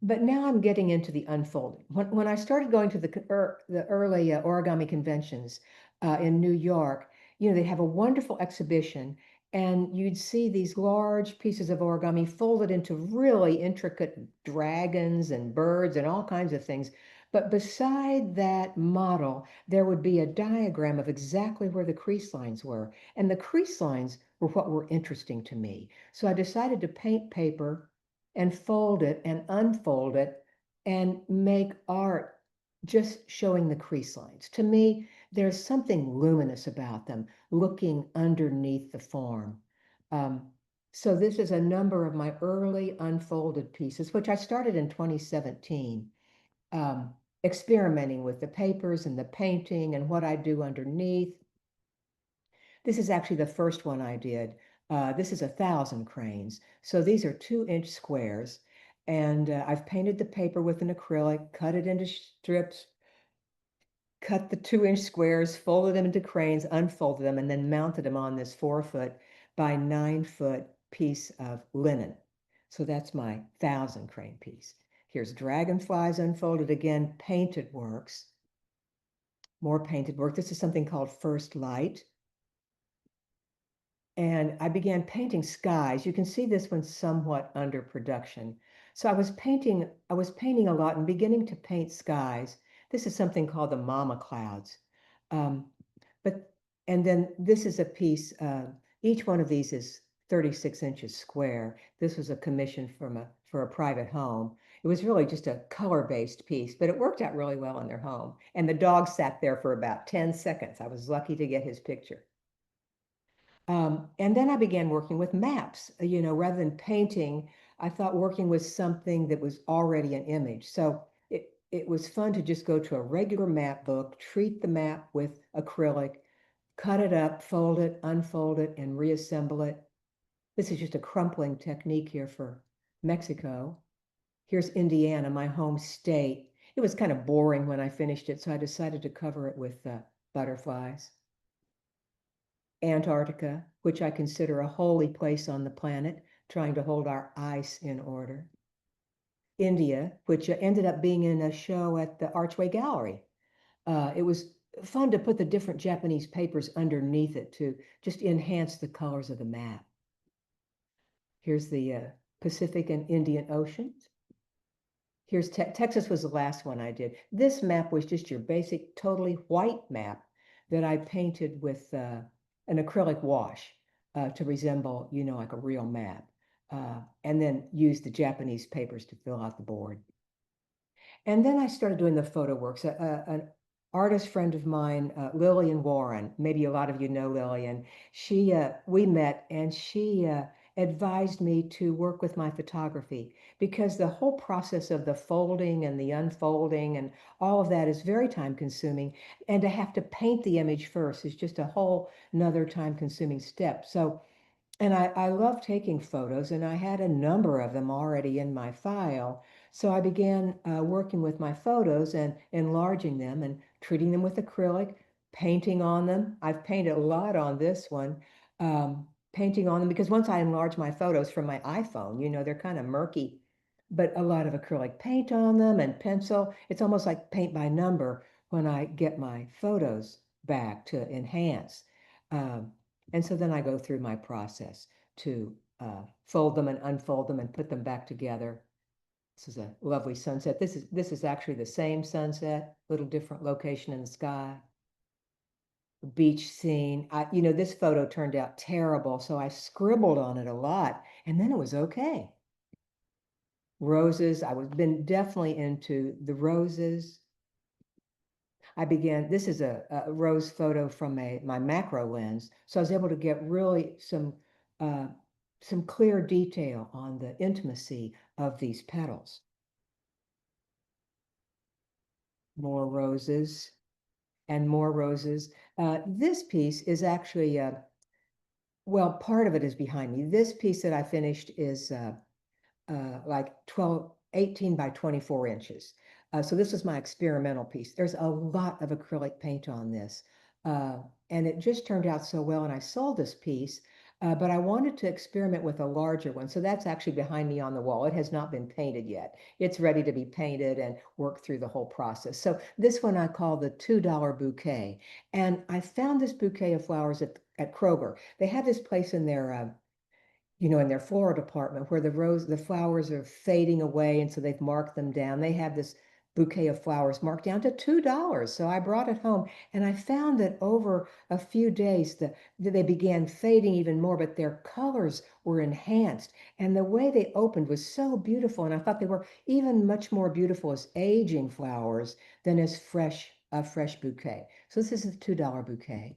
But now I'm getting into the unfolding. When I started going to the early origami conventions in New York, you know, they have a wonderful exhibition, and you'd see these large pieces of origami folded into really intricate dragons and birds and all kinds of things. But beside that model, there would be a diagram of exactly where the crease lines were. And the crease lines were what were interesting to me. So I decided to paint paper and fold it and unfold it and make art just showing the crease lines. To me, there's something luminous about them, looking underneath the form. So this is a number of my early unfolded pieces, which I started in 2017, experimenting with the papers and the painting and what I do underneath. This is actually the first one I did. This is 1,000 cranes. So these are 2-inch squares. And I've painted the paper with an acrylic, cut it into strips, cut the 2-inch squares, folded them into cranes, unfolded them, and then mounted them on this 4-foot by 9-foot piece of linen. So that's my 1,000 crane piece. Here's dragonflies unfolded again, painted works, more painted work. This is something called First Light. And I began painting skies. You can see this one somewhat under production. So I was painting a lot and beginning to paint skies. This is something called the Mama Clouds. And then this is a piece, each one of these is 36 inches square. This was a commission for a private home. It was really just a color-based piece, but it worked out really well in their home. And the dog sat there for about 10 seconds. I was lucky to get his picture. And then I began working with maps. You know, rather than painting, I thought working with something that was already an image. So it was fun to just go to a regular map book, treat the map with acrylic, cut it up, fold it, unfold it, and reassemble it. This is just a crumpling technique here for Mexico. Here's Indiana, my home state. It was kind of boring when I finished it, so I decided to cover it with butterflies. Antarctica, which I consider a holy place on the planet, trying to hold our ice in order. India, which ended up being in a show at the Archway Gallery. It was fun to put the different Japanese papers underneath it to just enhance the colors of the map. Here's the Pacific and Indian Oceans. Here's Texas was the last one I did. This map was just your basic, totally white map that I painted with an acrylic wash to resemble, you know, like a real map. And then used the Japanese papers to fill out the board. And then I started doing the photo works. An artist friend of mine, Lillian Warren, maybe a lot of you know Lillian, we met and she advised me to work with my photography because the whole process of the folding and the unfolding and all of that is very time consuming. And to have to paint the image first is just a whole nother time consuming step. So, and I love taking photos, and I had a number of them already in my file. So I began working with my photos and enlarging them and treating them with acrylic, painting on them. I've painted a lot on this one, painting on them because once I enlarge my photos from my iPhone, you know, they're kind of murky, but a lot of acrylic paint on them and pencil. It's almost like paint by number when I get my photos back to enhance. And so then I go through my process to fold them and unfold them and put them back together. This is a lovely sunset. This is actually the same sunset, little different location in the sky. Beach scene. You know, this photo turned out terrible, so I scribbled on it a lot, and then it was okay. roses. I was been definitely into the roses. This is a rose photo from my macro lens. So I was able to get really some clear detail on the intimacy of these petals. More roses and more roses. This piece is actually, well, part of it is behind me. This piece that I finished is like 18 by 24 inches. So this was my experimental piece. There's a lot of acrylic paint on this. And it just turned out so well. And I sold this piece, but I wanted to experiment with a larger one. So that's actually behind me on the wall. It has not been painted yet. It's ready to be painted and work through the whole process. So this one I call the $2 bouquet. And I found this bouquet of flowers at Kroger. They have this place in their in their floral department where the flowers are fading away. And so they've marked them down. They have this bouquet of flowers marked down to $2. So I brought it home and I found that over a few days they began fading even more, but their colors were enhanced. And the way they opened was so beautiful. And I thought they were even much more beautiful as aging flowers than as a fresh bouquet. So this is a $2 bouquet.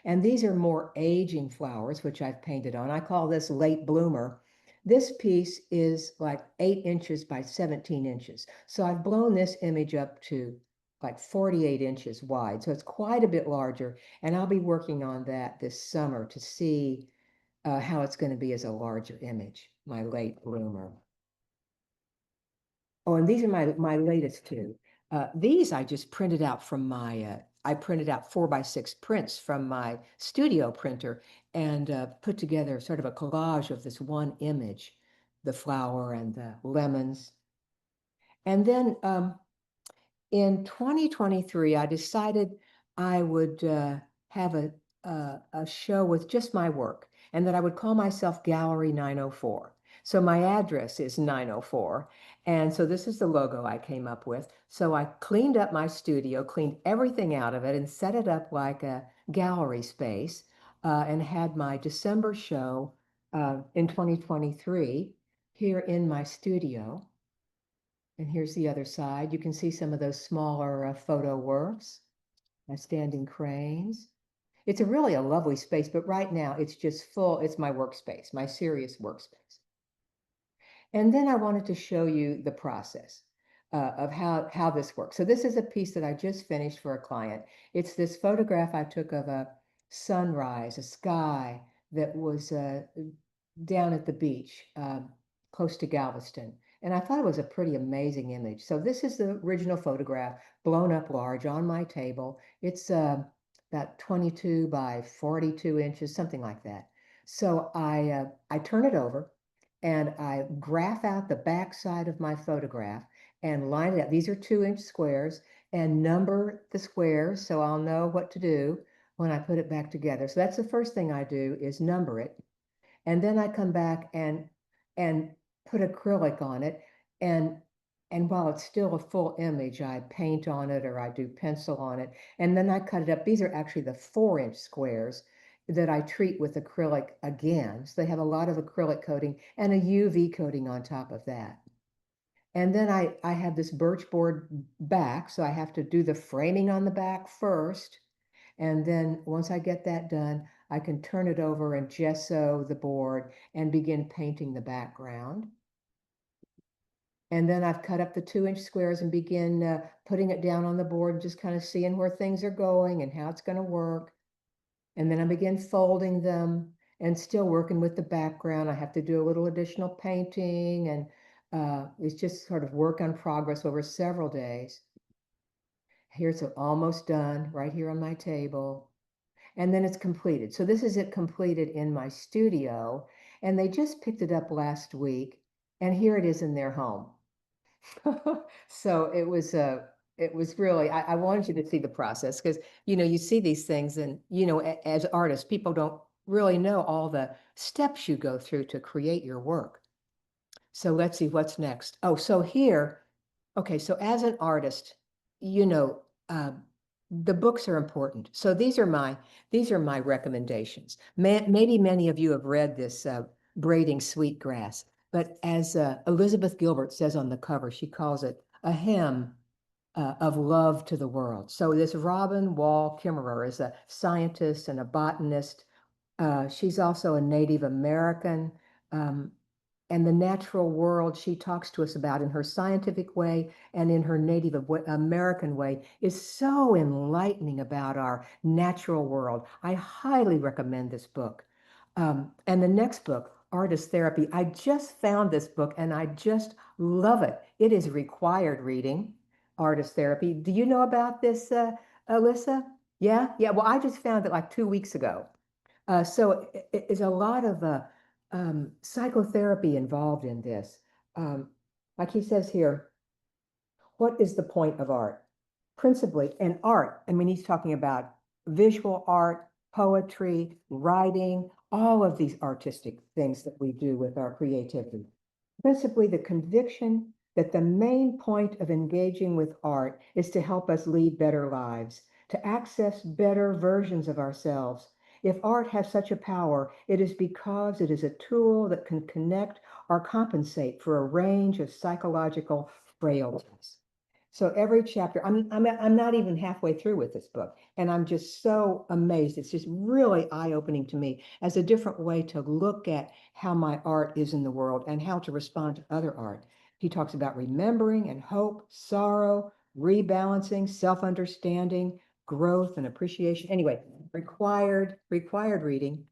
And these are more aging flowers, which I've painted on. I call this late bloomer. This piece is like 8 inches by 17 inches. So I've blown this image up to like 48 inches wide. So it's quite a bit larger. And I'll be working on that this summer to see how it's going to be as a larger image, my late bloomer. Oh, and these are my latest two. These I just printed out from I printed out 4x6 prints from my studio printer and put together sort of a collage of this one image, the flower and the lemons. And then in 2023, I decided I would have a show with just my work and that I would call myself Gallery 904. So my address is 904. And so this is the logo I came up with. So I cleaned up my studio, cleaned everything out of it and set it up like a gallery space and had my December show in 2023 here in my studio. And here's the other side. You can see some of those smaller photo works, my standing cranes. It's really a lovely space, but right now it's just full. It's my workspace, my serious workspace. And then I wanted to show you the process of how this works. So this is a piece that I just finished for a client. It's this photograph I took of a sunrise, a sky that was down at the beach close to Galveston. And I thought it was a pretty amazing image. So this is the original photograph blown up large on my table. It's about 22 by 42 inches, something like that. So I turn it over and I graph out the back side of my photograph and line it up. These are 2-inch squares and number the squares so I'll know what to do when I put it back together. So that's the first thing I do is number it. And then I come back and put acrylic on it. And while it's still a full image, I paint on it or I do pencil on it. And then I cut it up. These are actually the 4-inch squares that I treat with acrylic again. So they have a lot of acrylic coating and a UV coating on top of that. And then I have this birch board back, so I have to do the framing on the back first. And then once I get that done, I can turn it over and gesso the board and begin painting the background. And then I've cut up the 2-inch squares and begin putting it down on the board, just kind of seeing where things are going and how it's going to work. And then I begin folding them and still working with the background. I have to do a little additional painting and it's just sort of work in progress over several days. Here's almost done right here on my table. And then it's completed. So this is it completed in my studio. And they just picked it up last week. And here it is in their home. So it was really, I wanted you to see the process because, you see these things and, as artists, people don't really know all the steps you go through to create your work. So let's see what's next. Oh, so here, okay, so as an artist, the books are important. So these are my recommendations. Maybe many of you have read this Braiding Sweetgrass, but as Elizabeth Gilbert says on the cover, she calls it a hymn of love to the world. So this Robin Wall Kimmerer is a scientist and a botanist. She's also a Native American. And the natural world she talks to us about in her scientific way and in her Native American way is so enlightening about our natural world. I highly recommend this book. And the next book, Artist Therapy, I just found this book and I just love it. It is required reading, Artist Therapy. Do you know about this, Alyssa? Yeah? Yeah, well, I just found it like 2 weeks ago. So it is a lot of psychotherapy involved in this. Like he says here, what is the point of art? Principally, and art, I mean, he's talking about visual art, poetry, writing, all of these artistic things that we do with our creativity. Principally, the conviction that the main point of engaging with art is to help us lead better lives, to access better versions of ourselves. If art has such a power, it is because it is a tool that can connect or compensate for a range of psychological frailties. So every chapter, I'm not even halfway through with this book, and I'm just so amazed. It's just really eye-opening to me as a different way to look at how my art is in the world and how to respond to other art. He talks about remembering and hope, sorrow, rebalancing, self-understanding, growth and appreciation. Anyway, required reading.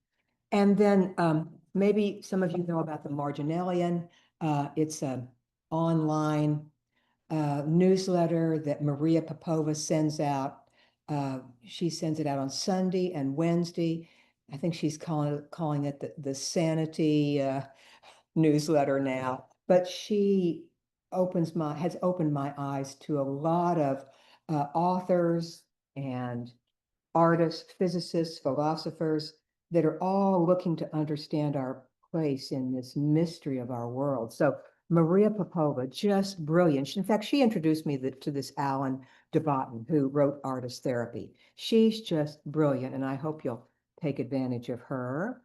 And then maybe some of you know about the Marginalian. It's an online newsletter that Maria Popova sends out. She sends it out on Sunday and Wednesday. I think she's calling it the Sanity newsletter now. But she has opened my eyes to a lot of authors and artists, physicists, philosophers that are all looking to understand our place in this mystery of our world. So Maria Popova, just brilliant. In fact, she introduced me to this Alan de Botton, who wrote Artist Therapy. She's just brilliant, and I hope you'll take advantage of her.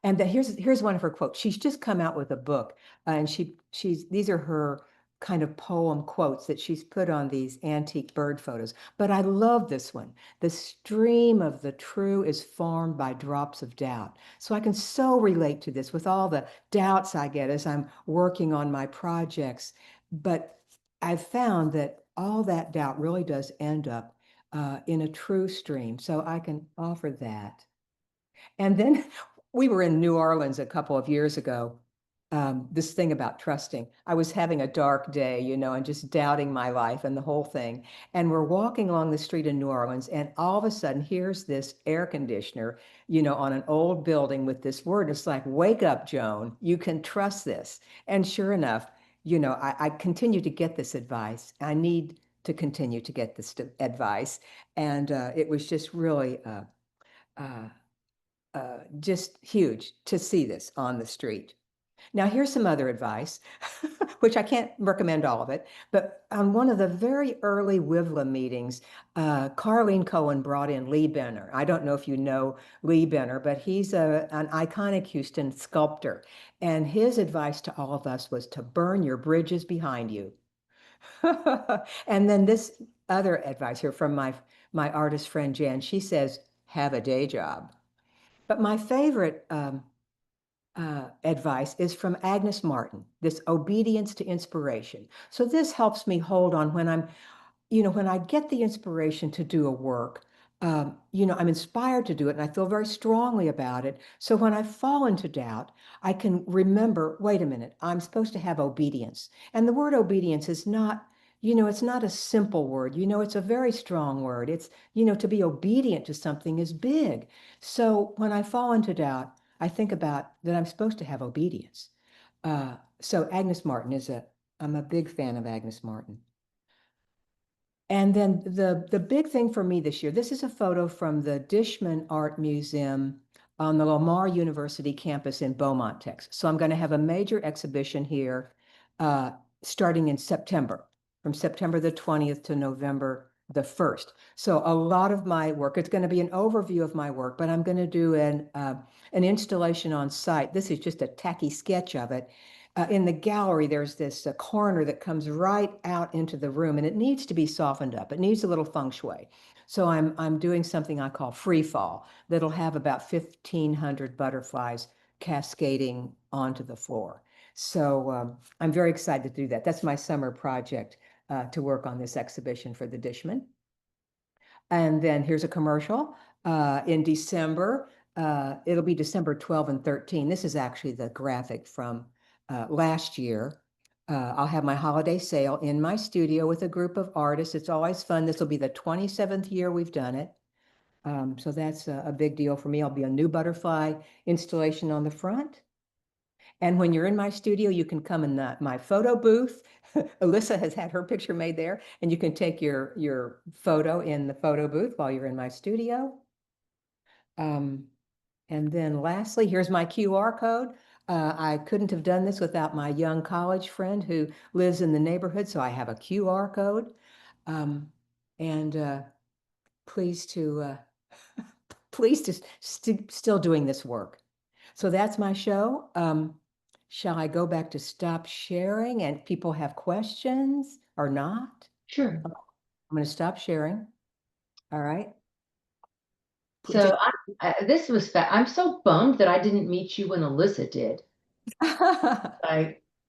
And here's one of her quotes. She's just come out with a book, and these are her kind of poem quotes that she's put on these antique bird photos. But I love this one. The stream of the true is formed by drops of doubt. So I can so relate to this with all the doubts I get as I'm working on my projects. But I've found that all that doubt really does end up in a true stream. So I can offer that. And then we were in New Orleans a couple of years ago. This thing about trusting. I was having a dark day, and just doubting my life and the whole thing. And we're walking along the street in New Orleans, and all of a sudden, here's this air conditioner, on an old building with this word. It's like, wake up, Joan. You can trust this. And sure enough, I continue to get this advice. I need to continue to get this advice. And it was just really just huge to see this on the street. Now, here's some other advice, which I can't recommend all of it, but on one of the very early WiVLA meetings, Carlene Cohen brought in Lee Benner. I don't know if you know Lee Benner, but he's an iconic Houston sculptor. And his advice to all of us was to burn your bridges behind you. And then this other advice here from my artist friend Jan, she says, have a day job. But my favorite advice is from Agnes Martin, this obedience to inspiration. So this helps me hold on when when I get the inspiration to do a work, I'm inspired to do it and I feel very strongly about it. So when I fall into doubt, I can remember, wait a minute, I'm supposed to have obedience. And the word obedience is not, it's not a simple word, it's a very strong word. It's, to be obedient to something is big. So when I fall into doubt, I think about that I'm supposed to have obedience. So Agnes Martin I'm a big fan of Agnes Martin. And then the big thing for me this year, this is a photo from the Dishman Art Museum on the Lamar University campus in Beaumont, Texas. So I'm going to have a major exhibition here starting in September, from September the 20th to November the 1st. So a lot of my work, it's going to be an overview of my work, but I'm going to do an installation on site. This is just a tacky sketch of it. In the gallery, there's this corner that comes right out into the room, and it needs to be softened up. It needs a little feng shui. So I'm doing something I call free fall that'll have about 1,500 butterflies cascading onto the floor. So I'm very excited to do that. That's my summer project to work on this exhibition for the Dishman. And then here's a commercial in December. It'll be December 12 and 13. This is actually the graphic from last year. I'll have my holiday sale in my studio with a group of artists. It's always fun. This will be the 27th year we've done it. So that's a big deal for me. I'll be a new butterfly installation on the front. And when you're in my studio, you can come in my photo booth. Alyssa has had her picture made there, and you can take your photo in the photo booth while you're in my studio. And then lastly, here's my QR code. I couldn't have done this without my young college friend who lives in the neighborhood, so I have a QR code. Pleased to still doing this work. So that's my show. Shall I go back to stop sharing and people have questions or not? Sure. I'm going to stop sharing. All right. So this was I'm so bummed that I didn't meet you when Alyssa did. Well,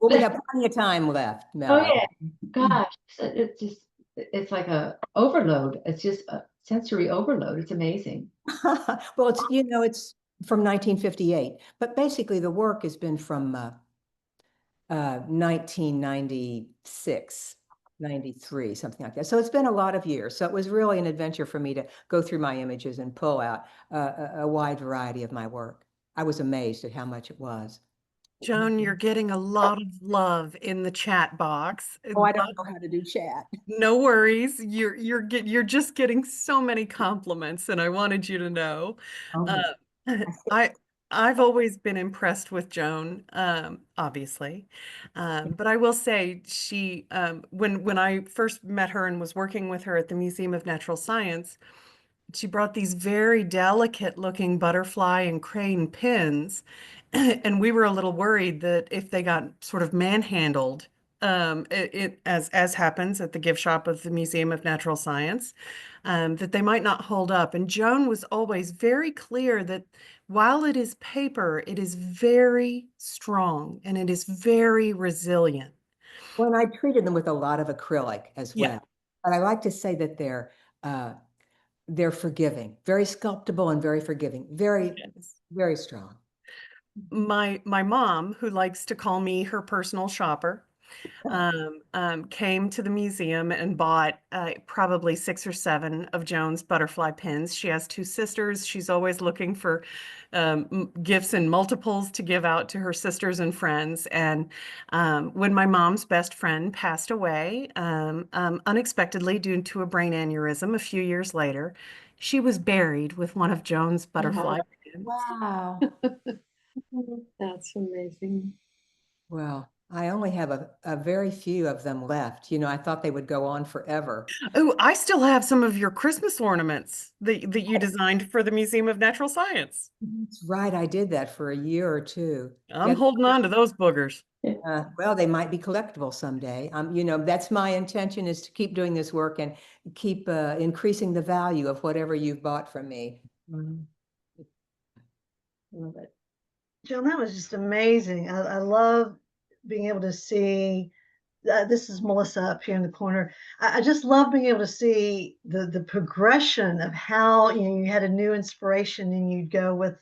we have plenty of time left, Mel. Oh yeah, gosh, it's like a overload. It's just a sensory overload. It's amazing. Well, it's from 1958, but basically the work has been from 1996, 93, something like that. So it's been a lot of years. So it was really an adventure for me to go through my images and pull out a wide variety of my work. I was amazed at how much it was. Joan, you're getting a lot of love in the chat box. Oh, I don't know how to do chat. No worries. You're just getting so many compliments, and I wanted you to know. I've always been impressed with Joan, obviously. But I will say she when I first met her and was working with her at the Museum of Natural Science, she brought these very delicate looking butterfly and crane pins. And we were a little worried that if they got sort of manhandled, as happens at the gift shop of the Museum of Natural Science, that they might not hold up. And Joan was always very clear that while it is paper, it is very strong and it is very resilient. Well, and I treated them with a lot of acrylic as well. Yeah. But I like to say that they're forgiving, very sculptable and very forgiving, very, very strong. My mom, who likes to call me her personal shopper, came to the museum and bought probably 6 or 7 of Joan's butterfly pins. She has 2 sisters. She's always looking for gifts in multiples to give out to her sisters and friends. And when my mom's best friend passed away unexpectedly due to a brain aneurysm a few years later, she was buried with one of Joan's butterfly pins. Wow. That's amazing. Well, I only have a very few of them left. I thought they would go on forever. Oh, I still have some of your Christmas ornaments that you designed for the Museum of Natural Science. That's right. I did that for a year or 2. I'm holding on to those boogers. Well, they might be collectible someday. That's my intention, is to keep doing this work and keep increasing the value of whatever you've bought from me. Love it. Joan, that was just amazing. I love being able to see, this is Melissa up here in the corner. I just love being able to see the progression of how, you had a new inspiration and you'd go with,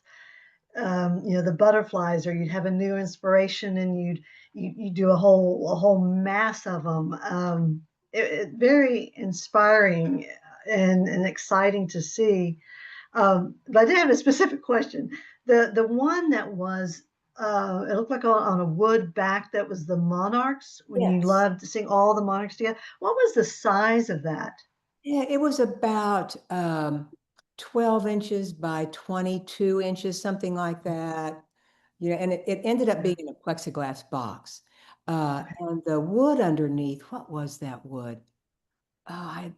the butterflies, or you'd have a new inspiration and you'd do a whole mass of them. It very inspiring and exciting to see. But I did have a specific question. The one that was, it looked like on a wood back, that was the monarchs, when you Yes. loved to sing all the monarchs together. What was the size of that? Yeah, it was about 12 inches by 22 inches, something like that. And it ended up being in a plexiglass box. And the wood underneath, what was that wood?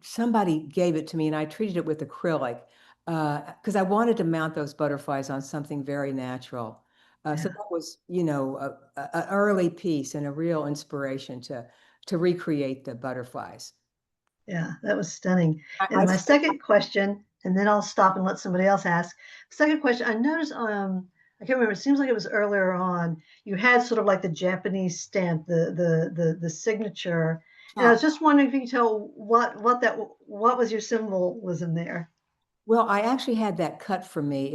somebody gave it to me and I treated it with acrylic because I wanted to mount those butterflies on something very natural. So Yeah. that was, an early piece and a real inspiration to recreate the butterflies. Yeah, that was stunning. I- And I my still- second question, and then I'll stop and let somebody else ask. Second question, I noticed, I can't remember, it seems like it was earlier on, you had sort of like the Japanese stamp, the signature. And I was just wondering if you could tell what was your symbolism there? Well, I actually had that cut for me.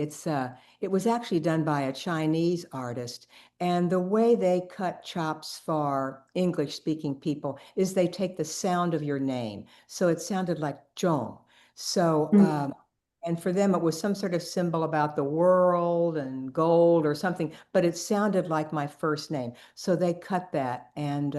It was actually done by a Chinese artist, and the way they cut chops for English-speaking people is they take the sound of your name. So it sounded like Joan. So, and for them, it was some sort of symbol about the world and gold or something, but it sounded like my first name. So they cut that, and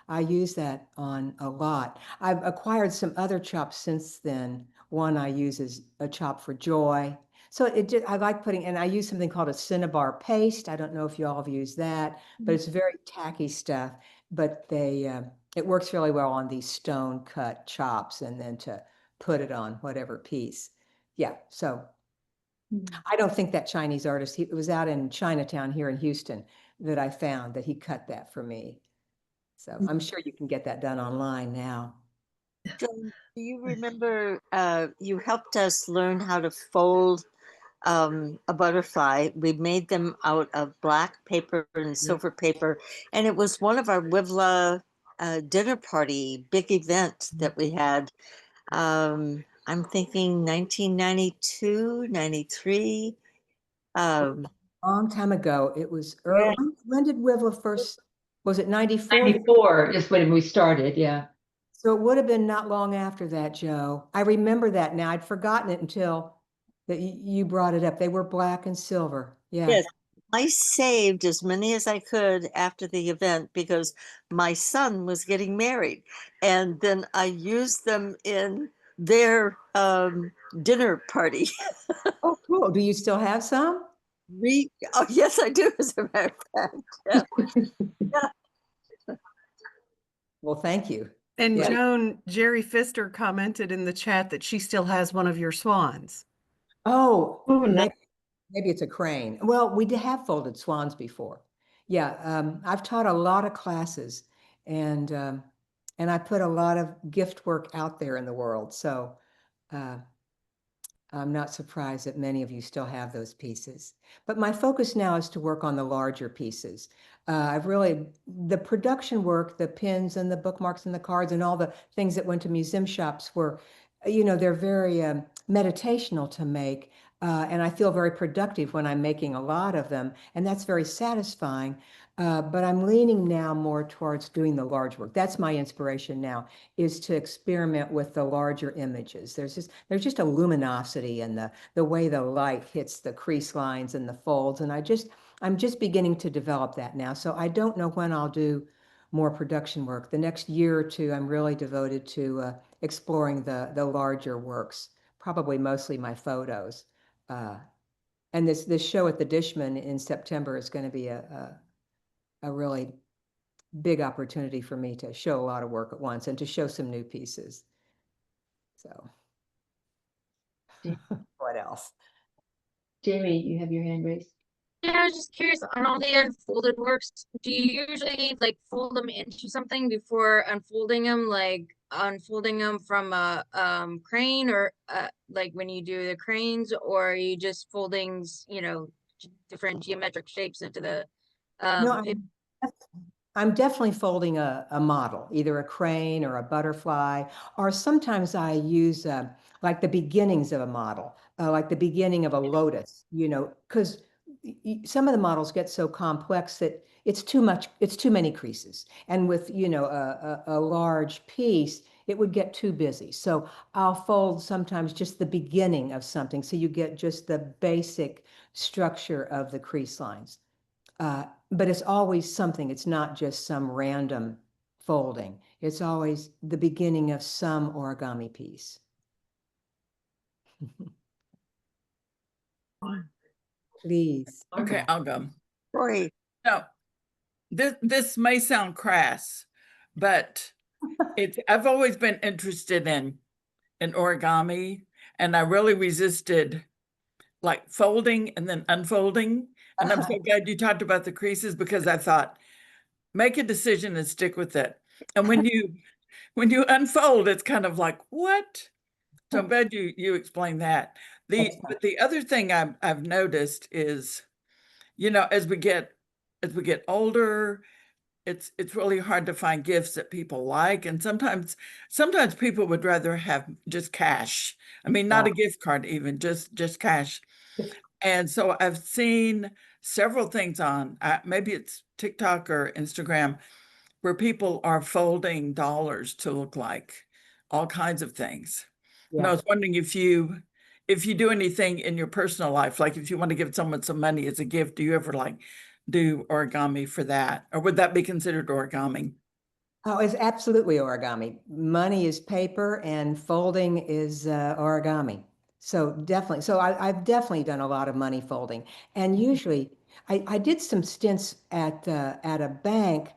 I use that on a lot. I've acquired some other chops since then. One I use is a chop for joy. So I like putting, and I use something called a cinnabar paste. I don't know if you all have used that, but it's very tacky stuff. But it works really well on these stone cut chops, and then to put it on whatever piece. Yeah. So I don't think that Chinese artist. It was out in Chinatown here in Houston that I found that he cut that for me. So I'm sure you can get that done online now. Joan, do you remember you helped us learn how to fold a butterfly? We made them out of black paper and silver paper, and it was one of our WiVLA dinner party big event that we had. I'm thinking 1992, 93. Long time ago. It was Yeah. early. When did WiVLA first? Was it 94? 94 is when we started, yeah. So it would have been not long after that, Joe. I remember that now. I'd forgotten it until that you brought it up. They were black and silver. Yeah. Yes. I saved as many as I could after the event because my son was getting married. And then I used them in their dinner party. Oh, cool. Do you still have some? Oh, yes, I do, as a matter of fact. Yeah. Yeah. Well, thank you. And Yeah. Joan, Jerry Pfister commented in the chat that she still has one of your swans. Oh, nice. maybe it's a crane. Well, we did have folded swans before. Yeah, I've taught a lot of classes, and I put a lot of gift work out there in the world. So I'm not surprised that many of you still have those pieces. But my focus now is to work on the larger pieces. The production work, the pins and the bookmarks and the cards and all the things that went to museum shops were, they're very meditational to make. And I feel very productive when I'm making a lot of them. And that's very satisfying. But I'm leaning now more towards doing the large work. That's my inspiration now, is to experiment with the larger images. There's just a luminosity in the way the light hits the crease lines and the folds. And I'm just beginning to develop that now. So I don't know when I'll do more production work. The next year or two, I'm really devoted to exploring the larger works, probably mostly my photos. And this show at the Dishman in September is going to be a really big opportunity for me to show a lot of work at once and to show some new pieces. So what else? Jamie, you have your hand raised. Yeah, I was just curious on all the unfolded works, do you usually like fold them into something before unfolding them, like unfolding them from a crane or like when you do the cranes, or are you just folding, different geometric shapes into the No, paper? I'm definitely folding a model, either a crane or a butterfly, or sometimes I use like the beginnings of a model, like the beginning of a lotus, because some of the models get so complex that it's too many creases. And with, a large piece, it would get too busy. So I'll fold sometimes just the beginning of something. So you get just the basic structure of the crease lines. But it's always something. It's not just some random folding. It's always the beginning of some origami piece. Please. Okay, I'll go. Sorry. No, this may sound crass, but I've always been interested in origami, and I really resisted like folding and then unfolding. And I'm so glad you talked about the creases, because I thought, make a decision and stick with it. And when you unfold, it's kind of like, what? So I'm glad you explained that. But the other thing I've noticed is, as we get older, it's really hard to find gifts that people like. And sometimes people would rather have just cash. I mean, not a gift card even, just cash. And so I've seen several things on, maybe it's TikTok or Instagram, where people are folding dollars to look like all kinds of things. And I was wondering if you do anything in your personal life, like if you want to give someone some money as a gift, do you ever like do origami for that? Or would that be considered origami? Oh, it's absolutely origami. Money is paper and folding is origami. So definitely. So I've definitely done a lot of money folding. And usually I did some stints at a bank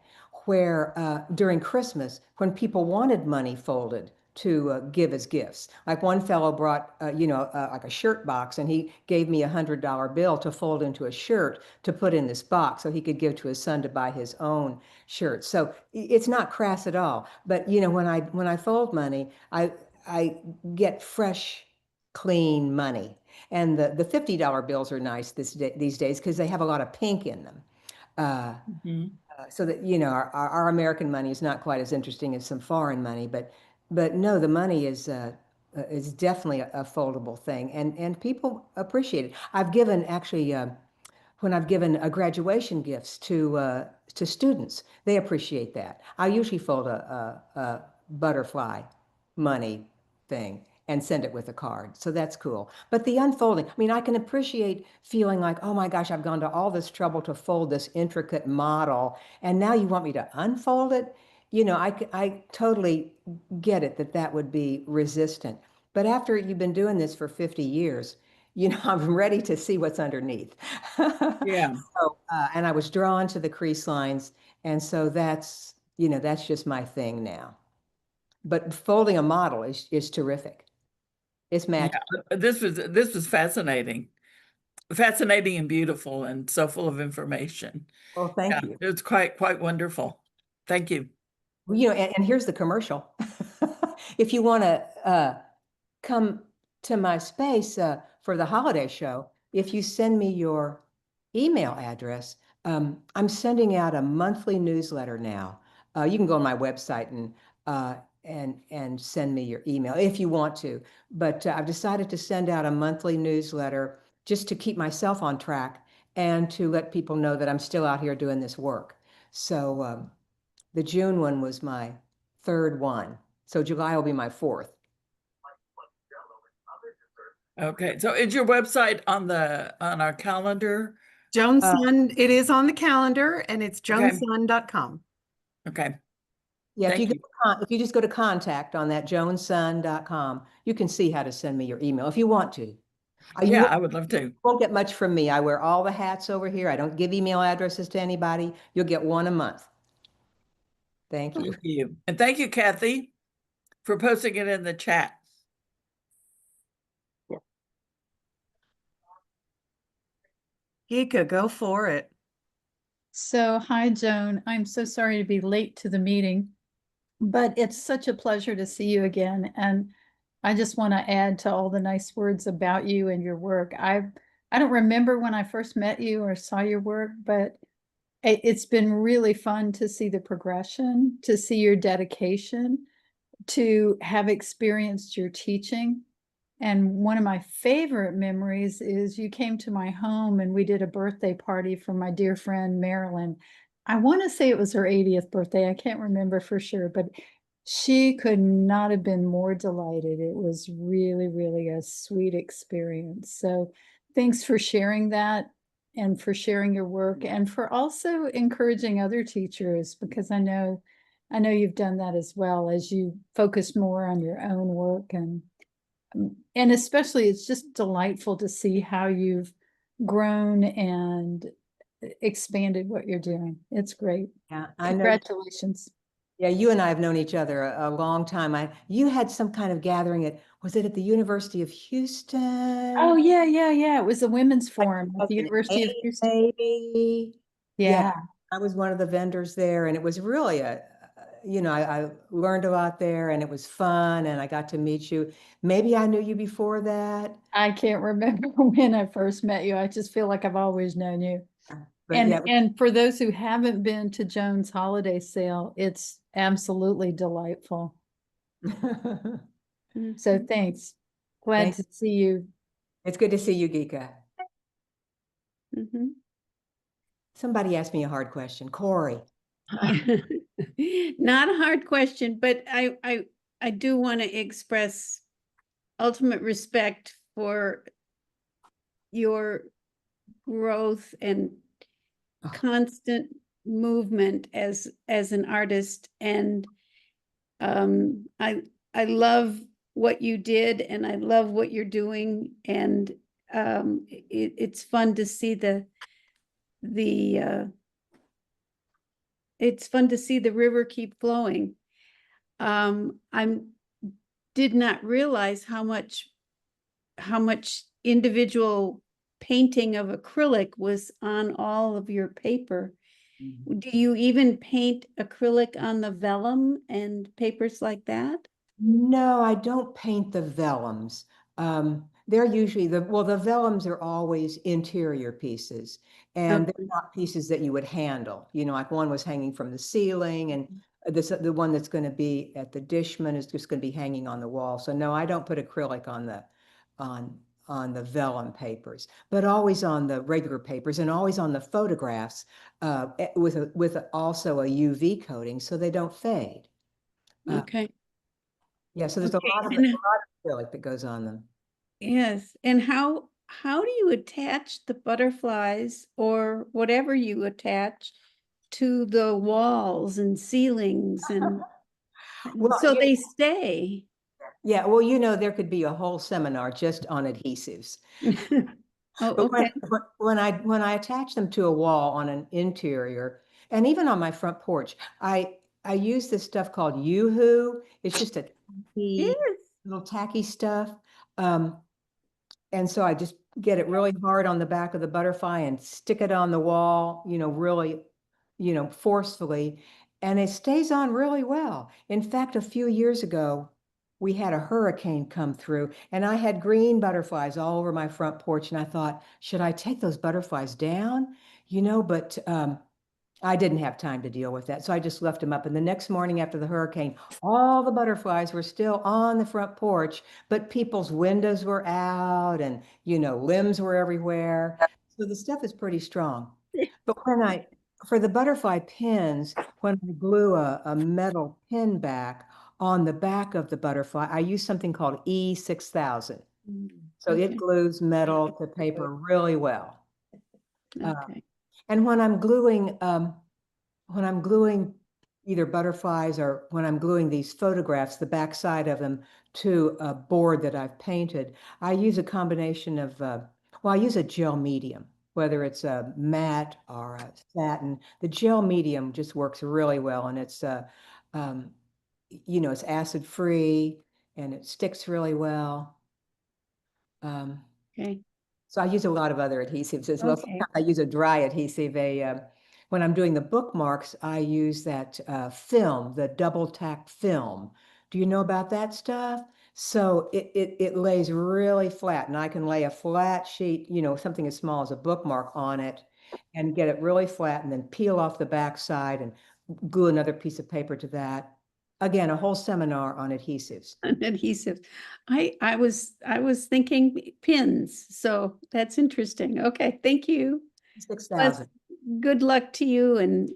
where during Christmas, when people wanted money folded to give as gifts. Like one fellow brought, like a shirt box, and he gave me $100 bill to fold into a shirt to put in this box so he could give to his son to buy his own shirt. So it's not crass at all. But when I fold money, I get fresh, clean money. And the $50 bills are nice these days because they have a lot of pink in them. So that our American money is not quite as interesting as some foreign money, but no, the money is definitely a foldable thing, and people appreciate it. I've given actually when I've given graduation gifts to students, they appreciate that. I usually fold a butterfly money thing and send it with a card. So that's cool. But the unfolding, I mean, I can appreciate feeling like, oh my gosh, I've gone to all this trouble to fold this intricate model, and now you want me to unfold it? I totally get it that would be resistant. But after you've been doing this for 50 years, I'm ready to see what's underneath. Yeah. So, and I was drawn to the crease lines. And so that's just my thing now. But folding a model is terrific. It's magic. Yeah, this was fascinating. Fascinating and beautiful and so full of information. Well, thank you. It's quite wonderful. Thank you. Well, and here's the commercial. If you want to come to my space for the holiday show, if you send me your email address, I'm sending out a monthly newsletter now. You can go on my website and send me your email if you want to. But I've decided to send out a monthly newsletter just to keep myself on track and to let people know that I'm still out here doing this work. So the June one was my third one. So July will be my fourth. Okay, so is your website on our calendar? Joan Son, it is on the calendar, and it's joanson.com. Okay. Yeah, if you just go to contact on that joanson.com, you can see how to send me your email if you want to. Yeah, I would love to. You won't get much from me. I wear all the hats over here. I don't give email addresses to anybody. You'll get one a month. Thank you. Thank you. And thank you, Kathy, for posting it in the chat. Gika, go for it. So, hi, Joan. I'm so sorry to be late to the meeting, but it's such a pleasure to see you again. And I just want to add to all the nice words about you and your work. I don't remember when I first met you or saw your work, but it's been really fun to see the progression, to see your dedication, to have experienced your teaching. And one of my favorite memories is you came to my home and we did a birthday party for my dear friend Marilyn. I want to say it was her 80th birthday. I can't remember for sure, but she could not have been more delighted. It was really, really a sweet experience. So thanks for sharing that and for sharing your work and for also encouraging other teachers, because I know you've done that as well as you focus more on your own work, and especially it's just delightful to see how you've grown and expanded what you're doing. It's great. Yeah, I know. Congratulations. Yeah, you and I have known each other a long time. You had some kind of gathering was it at the University of Houston? Oh, yeah, yeah, yeah. It was a women's forum at the 2008, University of Houston. maybe. Yeah. I was one of the vendors there, and it was really I learned a lot there, and it was fun, and I got to meet you. Maybe I knew you before that. I can't remember when I first met you. I just feel like I've always known you. But And yeah, and for those who haven't been to Joan's holiday sale, it's absolutely delightful. So thanks. Glad Thanks. to see you. It's good to see you, Gika. Somebody asked me a hard question. Corey. Not a hard question, but I do want to express ultimate respect for your growth and constant movement as an artist. And I love what you did, and I love what you're doing. And it's fun to see it's fun to see the river keep flowing. Did not realize how much individual painting of acrylic was on all of your paper. Do you even paint acrylic on the vellum and papers like that? No, I don't paint the vellums. They're usually the vellums are always interior pieces, and they're not pieces that you would handle. Like one was hanging from the ceiling, and the one that's going to be at the Dishman is just going to be hanging on the wall. So no, I don't put acrylic on the vellum papers, but always on the regular papers and always on the photographs with also a UV coating so they don't fade. Okay. Yeah, so there's a lot of acrylic that goes on them. Yes. And how do you attach the butterflies or whatever you attach to the walls and ceilings and Well, so they stay? Yeah, well, there could be a whole seminar just on adhesives. Oh, But okay. when I attach them to a wall on an interior, and even on my front porch, I use this stuff called Yoo-hoo. It's just a little tacky stuff. And so I just get it really hard on the back of the butterfly and stick it on the wall, really, forcefully. And it stays on really well. In fact, a few years ago, we had a hurricane come through, and I had green butterflies all over my front porch. And I thought, should I take those butterflies down? But I didn't have time to deal with that. So I just left them up. And the next morning after the hurricane, all the butterflies were still on the front porch, but people's windows were out and, limbs were everywhere. So the stuff is pretty strong. But for the butterfly pins, when I glue a metal pin back on the back of the butterfly, I use something called E6000. So it glues metal to paper really well. Okay. And when I'm gluing either butterflies or when I'm gluing these photographs, the backside of them to a board that I've painted, I use a combination of, I use a gel medium, whether it's a matte or a satin. The gel medium just works really well, and it's it's acid free and it sticks really well. Okay. So I use a lot of other adhesives as well. Okay. Sometimes I use a dry adhesive. When I'm doing the bookmarks, I use that film, the double tack film. Do you know about that stuff? So it lays really flat, and I can lay a flat sheet, something as small as a bookmark on it, and get it really flat, and then peel off the back side and glue another piece of paper to that. Again, a whole seminar on adhesives. Adhesives. I was thinking pins, so that's interesting. Okay, thank you. 6,000. Good luck to you, and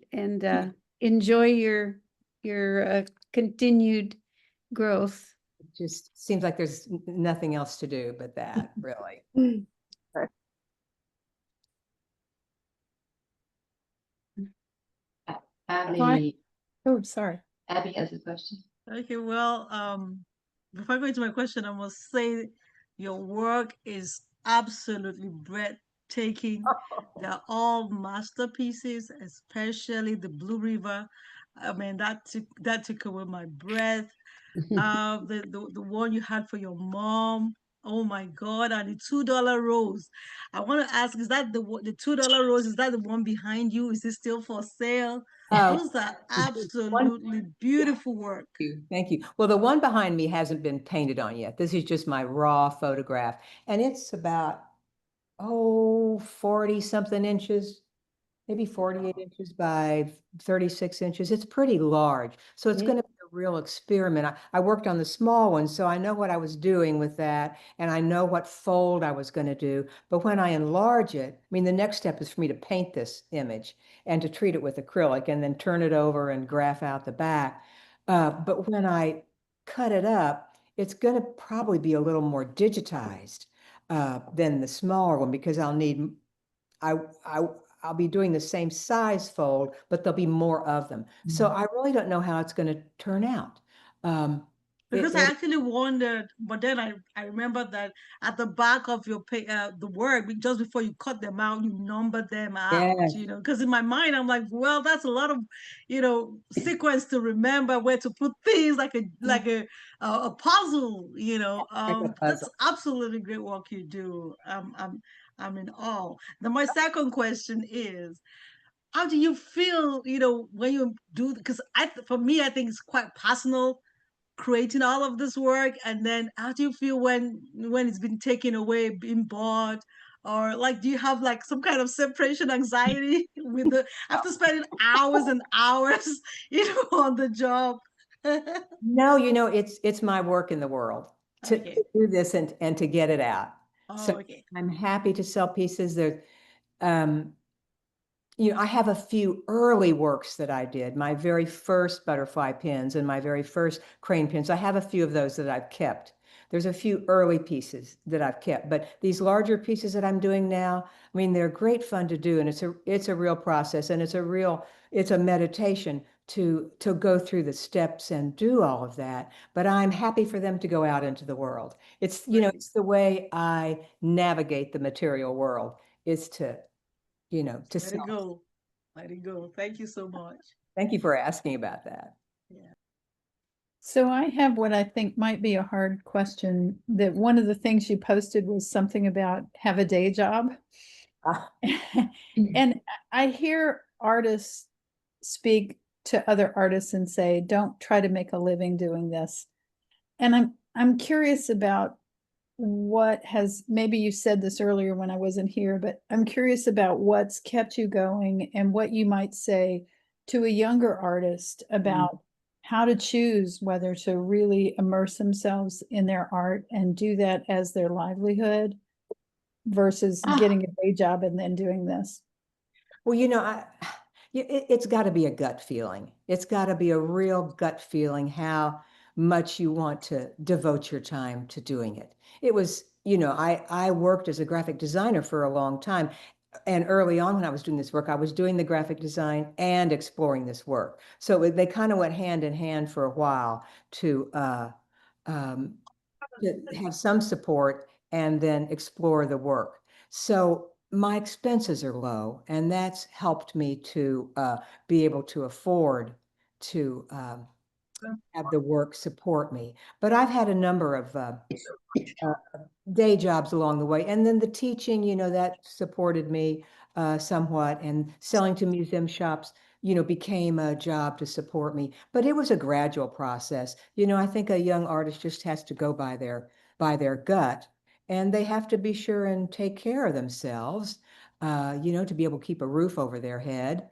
enjoy your continued growth. It just seems like there's nothing else to do but that, really. Abby, Oh, sorry. Abby has a question. Okay, well, before I go into my question, I must say your work is absolutely breathtaking. They're all masterpieces, especially the Blue River. I mean, that took away my breath. The one you had for your mom. Oh my God! And the $2 rose. I want to ask: is that the $2 rose? Is that the one behind you? Is it still for sale? Oh, Those are one, absolutely beautiful work. thank you. Well, the one behind me hasn't been painted on yet. This is just my raw photograph, and it's about, 40 something inches, maybe 48 inches by 36 inches. It's pretty large. So it's going to be a real experiment. I worked on the small one, so I know what I was doing with that, and I know what fold I was going to do. But when I enlarge it, I mean, the next step is for me to paint this image and to treat it with acrylic and then turn it over and graph out the back. But when I cut it up, it's going to probably be a little more digitized than the smaller one because I, I, I'll be doing the same size fold, but there'll be more of them. So I really don't know how it's going to turn out. Because I actually wondered, but then I remember that at the back of your the work, just before you cut them out, you number them out, Yes. because in my mind, I'm like, well, that's a lot of, sequence to remember where to put things like a puzzle, that's absolutely great work you do. I'm in awe. Now, my second question is, how do you feel, when you do, because for me, I think it's quite personal creating all of this work, and then how do you feel when it's been taken away, being bought, or like do you have like some kind of separation anxiety with the after spending hours and hours on the job? No, it's my work in the world to do this and to get it out. So okay. I'm happy to sell pieces. There, I have a few early works that I did, my very first butterfly pins and my very first crane pins. I have a few of those that I've kept. There's a few early pieces that I've kept, but these larger pieces that I'm doing now, I mean, they're great fun to do, and it's a real process, and it's a meditation to go through the steps and do all of that. But I'm happy for them to go out into the world. It's, it's the way I navigate the material world is to Let it go. Let it go. Thank you so much. Thank you for asking about that. Yeah. So I have what I think might be a hard question, that one of the things you posted was something about have a day job. And I hear artists speak to other artists and say, don't try to make a living doing this. And I'm curious about maybe you said this earlier when I wasn't here, but I'm curious about what's kept you going and what you might say to a younger artist about how to choose whether to really immerse themselves in their art and do that as their livelihood versus getting a day job and then doing this. Well, it's got to be a gut feeling. It's got to be a real gut feeling how much you want to devote your time to doing it. It was, I worked as a graphic designer for a long time. And early on when I was doing this work, I was doing the graphic design and exploring this work. So they kind of went hand in hand for a while to have some support and then explore the work. So my expenses are low, and that's helped me to be able to afford to have the work support me. But I've had a number of day jobs along the way, and then the teaching, that supported me somewhat, and selling to museum shops, became a job to support me. But it was a gradual process. I think a young artist just has to go by their gut, and they have to be sure and take care of themselves, to be able to keep a roof over their head.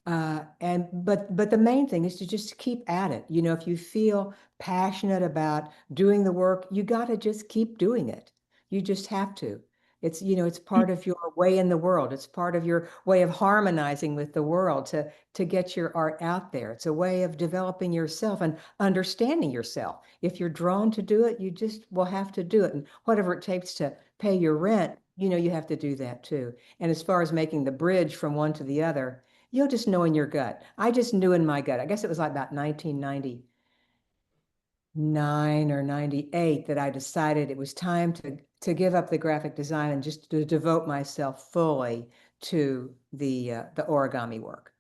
But the main thing is to just keep at it. If you feel passionate about doing the work, you got to just keep doing it. You just have to. It's part of your way in the world. It's part of your way of harmonizing with the world to get your art out there. It's a way of developing yourself and understanding yourself. If you're drawn to do it, you just will have to do it. And whatever it takes to pay your rent, you have to do that too. And as far as making the bridge from one to the other, you'll just know in your gut. I just knew in my gut. I guess it was like about 1999 or 98 that I decided it was time to give up the graphic design and just to devote myself fully to the origami work.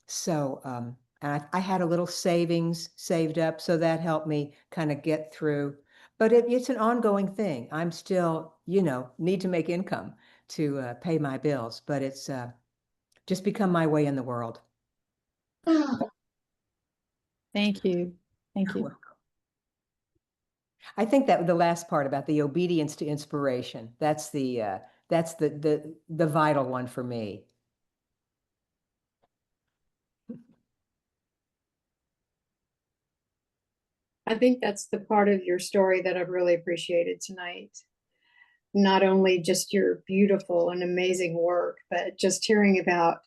So And I had a little savings saved up, so that helped me kind of get through. But it's an ongoing thing. I'm still, need to make income to pay my bills, but it's just become my way in the world. Thank you. Thank you. I think that the last part about the obedience to inspiration, that's the vital one for me. I think that's the part of your story that I've really appreciated tonight. Not only just your beautiful and amazing work, but just hearing about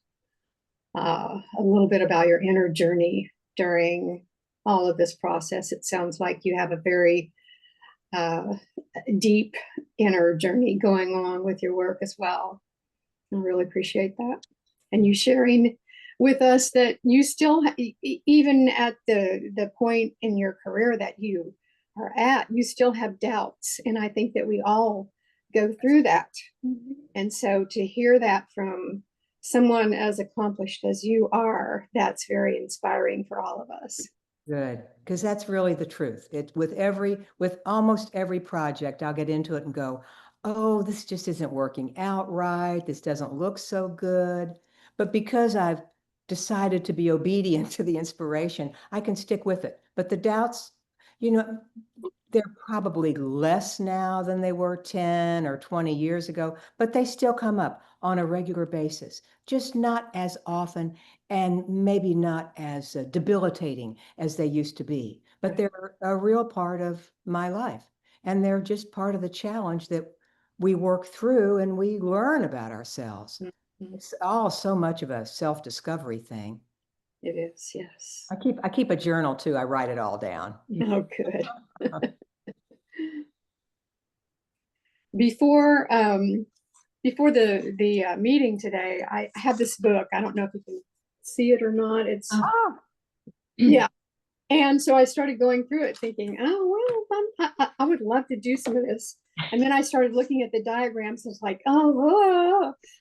a little bit about your inner journey during all of this process. It sounds like you have a very deep inner journey going on with your work as well. I really appreciate that. And you sharing with us that you still, even at the point in your career that you are at, you still have doubts. And I think that we all go through that. And so to hear that from someone as accomplished as you are, that's very inspiring for all of us. Good, because that's really the truth. With almost every project, I'll get into it and go, oh, this just isn't working out right. This doesn't look so good. But because I've decided to be obedient to the inspiration, I can stick with it. But the doubts, they're probably less now than they were 10 or 20 years ago, but they still come up on a regular basis, just not as often and maybe not as debilitating as they used to be. But they're a real part of my life. And they're just part of the challenge that we work through and we learn about ourselves. It's all so much of a self-discovery thing. It is, yes. I keep a journal too. I write it all down. Oh, good. Before the meeting today, I had this book. I don't know if you can see it or not. It's yeah. And so I started going through it thinking, oh, well, I would love to do some of this. And then I started looking at the diagrams. It's like, I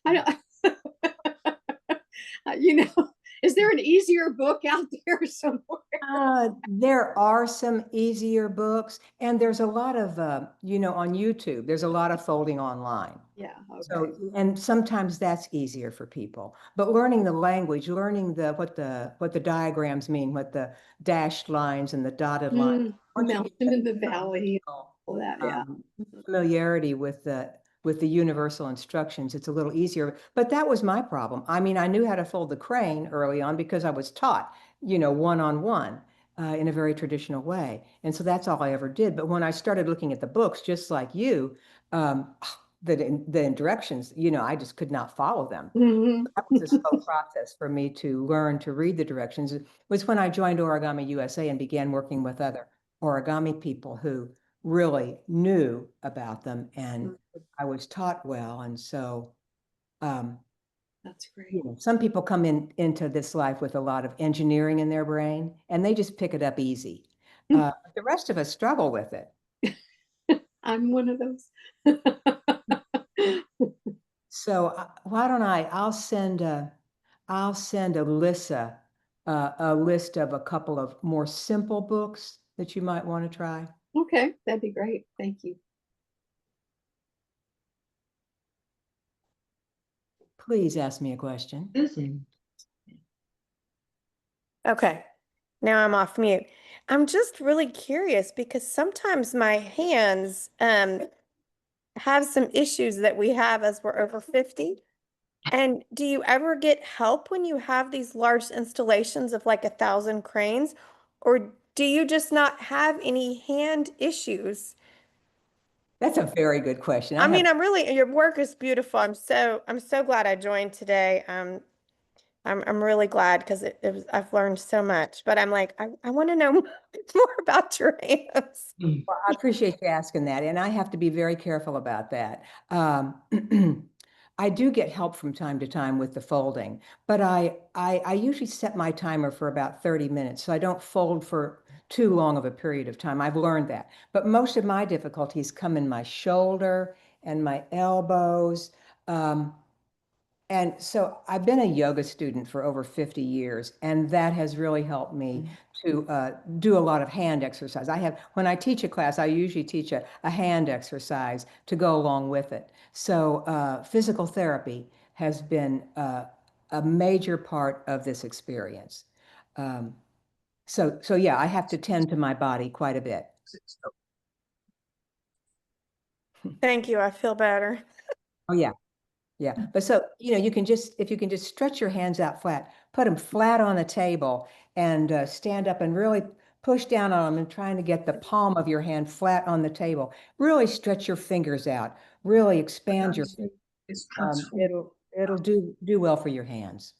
don't, is there an easier book out there somewhere? There are some easier books, and there's a lot of, on YouTube, there's a lot of folding online. Yeah. Okay. So, and sometimes that's easier for people. But learning the language, learning what the diagrams mean, what the dashed lines and the dotted lines. Mountain in the valley, all that. Yeah. Familiarity with the universal instructions, it's a little easier. But that was my problem. I mean, I knew how to fold the crane early on because I was taught, one-on-one in a very traditional way. And so that's all I ever did. But when I started looking at the books, just like you, the directions, I just could not follow them. That was a slow process for me to learn to read the directions. It was when I joined Origami USA and began working with other origami people who really knew about them, and I was taught well. And so that's great. Some people come into this life with a lot of engineering in their brain, and they just pick it up easy. The rest of us struggle with it. I'm one of those. So why don't I'll send Alyssa a list of a couple of more simple books that you might want to try. Okay, that'd be great. Thank you. Please ask me a question. Okay, now I'm off mute. I'm just really curious because sometimes my hands have some issues that we have as we're over 50. And do you ever get help when you have these large installations of like 1,000 cranes? Or do you just not have any hand issues? That's a very good question. I mean, your work is beautiful. I'm so glad I joined today. I'm really glad because I've learned so much, but I'm like, I want to know more about your hands. Well, I appreciate you asking that. And I have to be very careful about that. I do get help from time to time with the folding, but I usually set my timer for about 30 minutes. So I don't fold for too long of a period of time. I've learned that. But most of my difficulties come in my shoulder and my elbows. And And so I've been a yoga student for over 50 years, and that has really helped me to do a lot of hand exercise. When I teach a class, I usually teach a hand exercise to go along with it. So physical therapy has been a major part of this experience. So yeah, I have to tend to my body quite a bit. Thank you. I feel better. Oh yeah. Yeah, but so, if you can just stretch your hands out flat, put them flat on the table and stand up and really push down on them and trying to get the palm of your hand flat on the table. Really stretch your fingers out, really expand your fingers. It'll do well for your hands.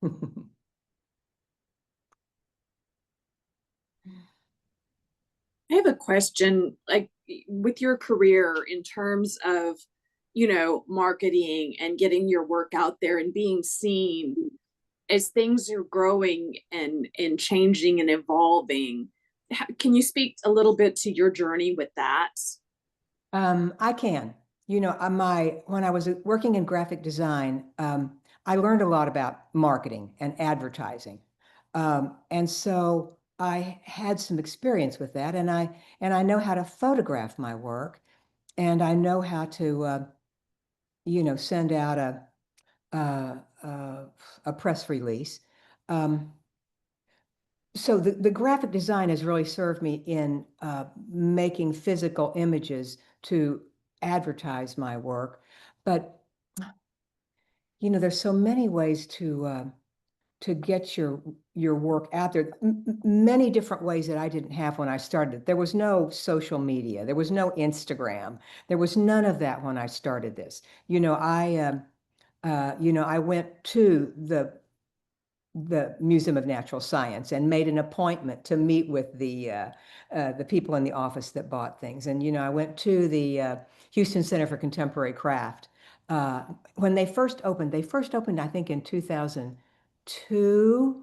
I have a question, like with your career in terms of, marketing and getting your work out there and being seen as things are growing and changing and evolving. Can you speak a little bit to your journey with that? I can. When I was working in graphic design, I learned a lot about marketing and advertising. And so I had some experience with that, and I know how to photograph my work, and I know how to, send out a press release. So the graphic design has really served me in making physical images to advertise my work. But, there's so many ways to get your work out there. Many different ways that I didn't have when I started. There was no social media. There was no Instagram. There was none of that when I started this. I went to the Museum of Natural Science and made an appointment to meet with the people in the office that bought things. And, I went to the Houston Center for Contemporary Craft. When they first opened, I think, in 2002.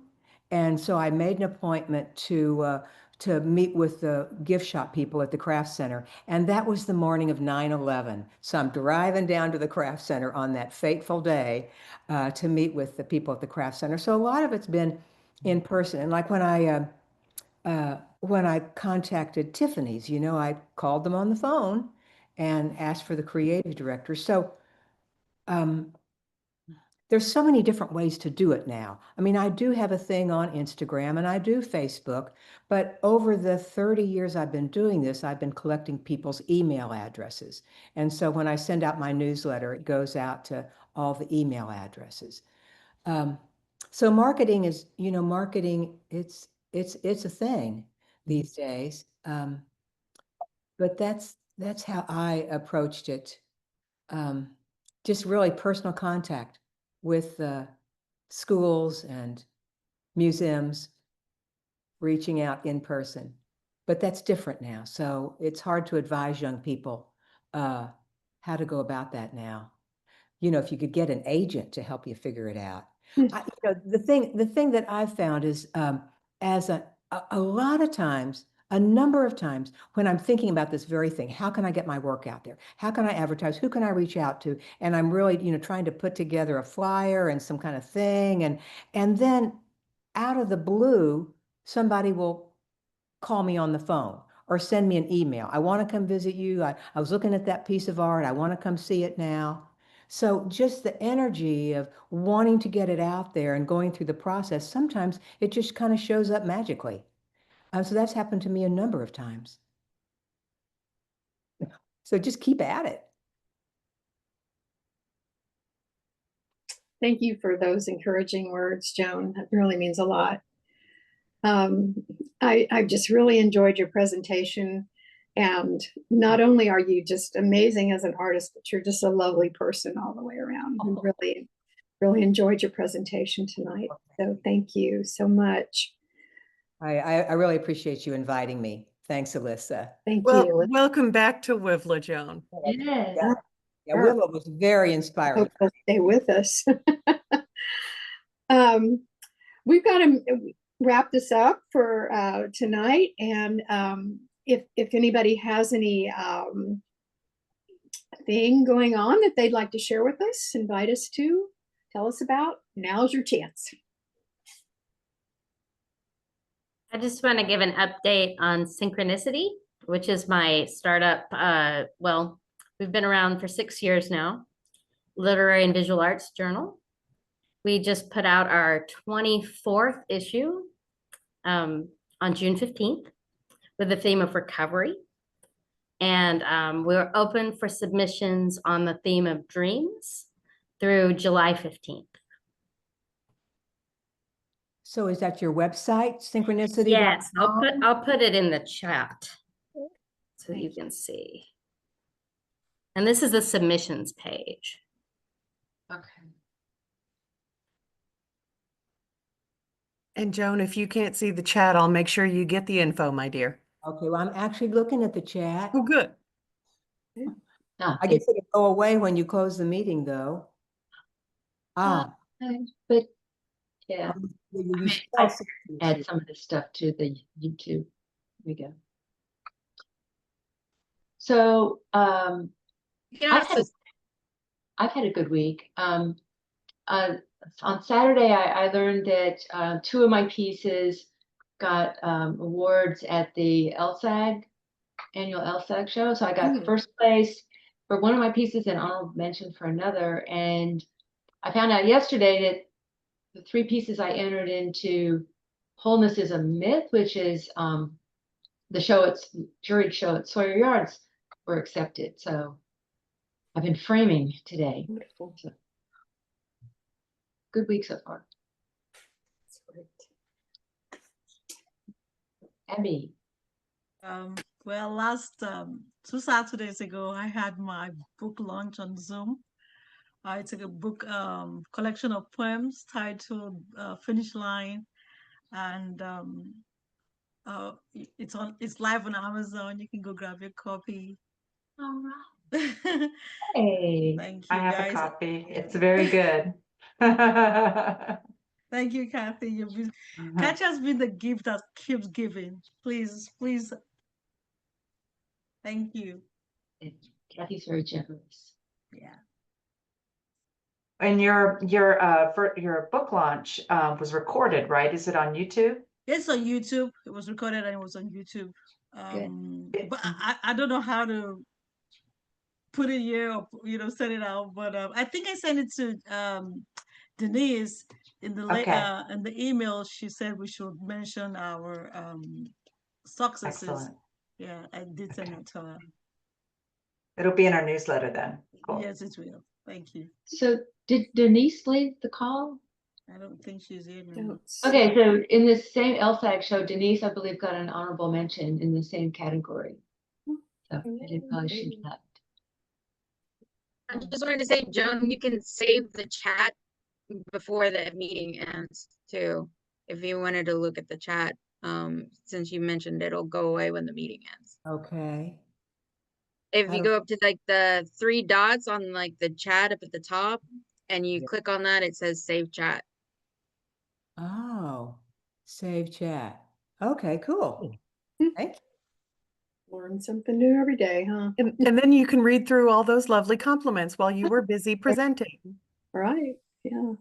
And so I made an appointment to meet with the gift shop people at the Craft Center. And that was the morning of 9/11. So I'm driving down to the Craft Center on that fateful day to meet with the people at the Craft Center. So a lot of it's been in person. And like when I contacted Tiffany's, I called them on the phone and asked for the creative director. So there's so many different ways to do it now. I mean, I do have a thing on Instagram and I do Facebook, but over the 30 years I've been doing this, I've been collecting people's email addresses. And so when I send out my newsletter, it goes out to all the email addresses. So marketing is, it's a thing these days. But that's how I approached it. Just really personal contact with schools and museums, reaching out in person. But that's different now. So it's hard to advise young people how to go about that now. If you could get an agent to help you figure it out. The thing that I've found is as a lot of times, a number of times when I'm thinking about this very thing, how can I get my work out there? How can I advertise? Who can I reach out to? And I'm really, trying to put together a flyer and some kind of thing. And then out of the blue, somebody will call me on the phone or send me an email. I want to come visit you. I was looking at that piece of art. I want to come see it now. So just the energy of wanting to get it out there and going through the process, sometimes it just kind of shows up magically. So that's happened to me a number of times. So just keep at it. Thank you for those encouraging words, Joan. That really means a lot. I've just really enjoyed your presentation. And not only are you just amazing as an artist, but you're just a lovely person all the way around. Really, really enjoyed your presentation tonight. So thank you so much. I really appreciate you inviting me. Thanks, Alyssa. Thank Well, you. welcome back to WiVLA, Joan. Yeah, WiVLA was very inspiring. Hope you'll stay with us. We've got to wrap this up for tonight. And if anybody has any thing going on that they'd like to share with us, invite us to, tell us about, now's your chance. I just want to give an update on Synchronicity, which is my startup. Well, we've been around for 6 years now, literary and visual arts journal. We just put out our 24th issue on June 15th with the theme of recovery. And we're open for submissions on the theme of dreams through July 15th. So is that your website, synchronicity? Yes, I'll put it in the chat so you can see. And this is the submissions page. Okay. And Joan, if you can't see the chat, I'll make sure you get the info, my dear. Okay, well, I'm actually looking at the chat. Oh, good. I guess it'll go away when you close the meeting, though. But yeah, I add some of this stuff to the YouTube. Here we go. So I've had a good week. On Saturday, I learned that 2 of my pieces got awards at the LSAG, annual LSAG show. So I got first place for one of my pieces and honorable mention for another. And I found out yesterday that the 3 pieces I entered into Wholeness is a Myth, which is the show, juried show at Sawyer Yards, were accepted. So I've been framing today. Wonderful. So, good week so far. That's great. Abby. Well, last 2 Saturdays ago, I had my book launch on Zoom. I took a book collection of poems titled Finish Line, and it's live on Amazon. You can go grab your copy. All right. Hey, Thank you, I have guys. a copy. It's very good. Thank you, Kathy. Kathy has been the gift that keeps giving. Please. Thank you. Kathy's very generous. Yeah. And your book launch was recorded, right? Is it on YouTube? It's on YouTube. It was recorded and it was on YouTube. But I don't know how to put it here or set it out. But I think I sent it to Denise in the email. She said we should mention our successes. Excellent. Yeah, I did send it to her. It'll be in our newsletter then. Cool. Yes, it will. Thank you. So did Denise leave the call? I don't think she's in. Now. Okay, so in this same LSAG show, Denise, I believe, got an honorable mention in the same category. So I didn't realize she left. I just wanted to say, Joan, you can save the chat before the meeting ends too. If you wanted to look at the chat, since you mentioned it'll go away when the meeting ends. Okay. If you go up to like the 3 dots on like the chat up at the top and you click on that, it says save chat. Oh, save chat. Okay, cool. Thank you. Learn something new every day, huh? And then you can read through all those lovely compliments while you were busy presenting. Right, yeah.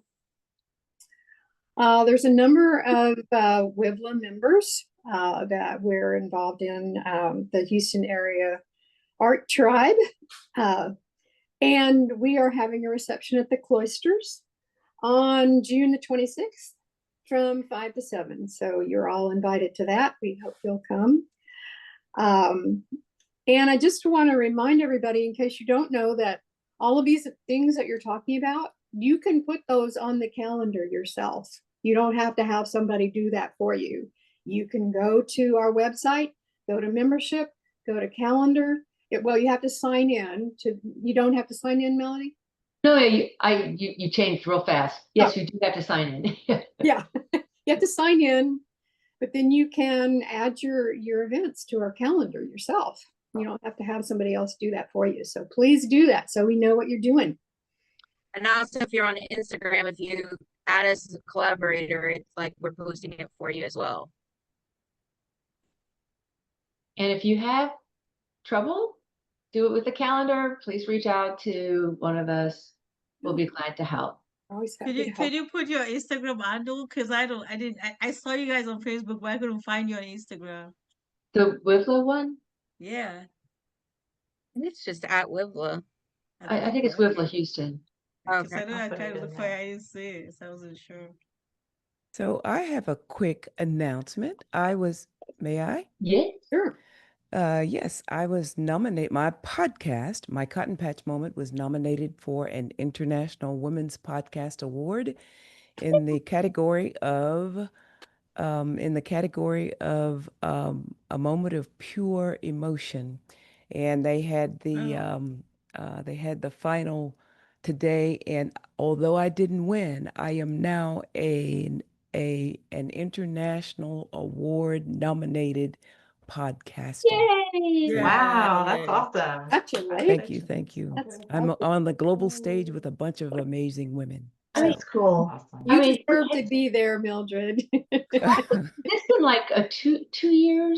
There's a number of WiVLA members that we're involved in the Houston area art tribe. And we are having a reception at the Cloisters on June the 26th from 5 to 7. So you're all invited to that. We hope you'll come. And I just want to remind everybody, in case you don't know, that all of these things that you're talking about, you can put those on the calendar yourself. You don't have to have somebody do that for you. You can go to our website, go to membership, go to calendar. Well, you have to sign in. You don't have to sign in, Melody? No, you changed real fast. Yes, you do have to sign in. Yeah, you have to sign in, but then you can add your events to our calendar yourself. You don't have to have somebody else do that for you. So please do that so we know what you're doing. And also, if you're on Instagram, if you add us as a collaborator, it's like we're posting it for you as well. And if you have trouble do it with the calendar, please reach out to one of us. We'll be glad to help. Always Could happy to you help. put your Instagram handle? Because I saw you guys on Facebook, but I couldn't find you on Instagram. The WiVLA one? Yeah. And it's just at WiVLA. I think it's WiVLA Houston. Because Okay. I know I'll I put tried it to in look for it, there. I didn't see it, so I wasn't sure. So I have a quick announcement. May I? Yes, sure. Yes, I was nominated. My podcast, My Cotton Patch Moment, was nominated for an International Women's Podcast Award in the category of a moment of pure emotion. And they had the final today. And although I didn't win, I am now an international award nominated podcaster. Yay! Wow, that's awesome. Thank you. Thank you. That's I'm awesome. on the global stage with a bunch of amazing women. That's cool. You I mean, deserve to be there, Mildred. it's been like a 2 year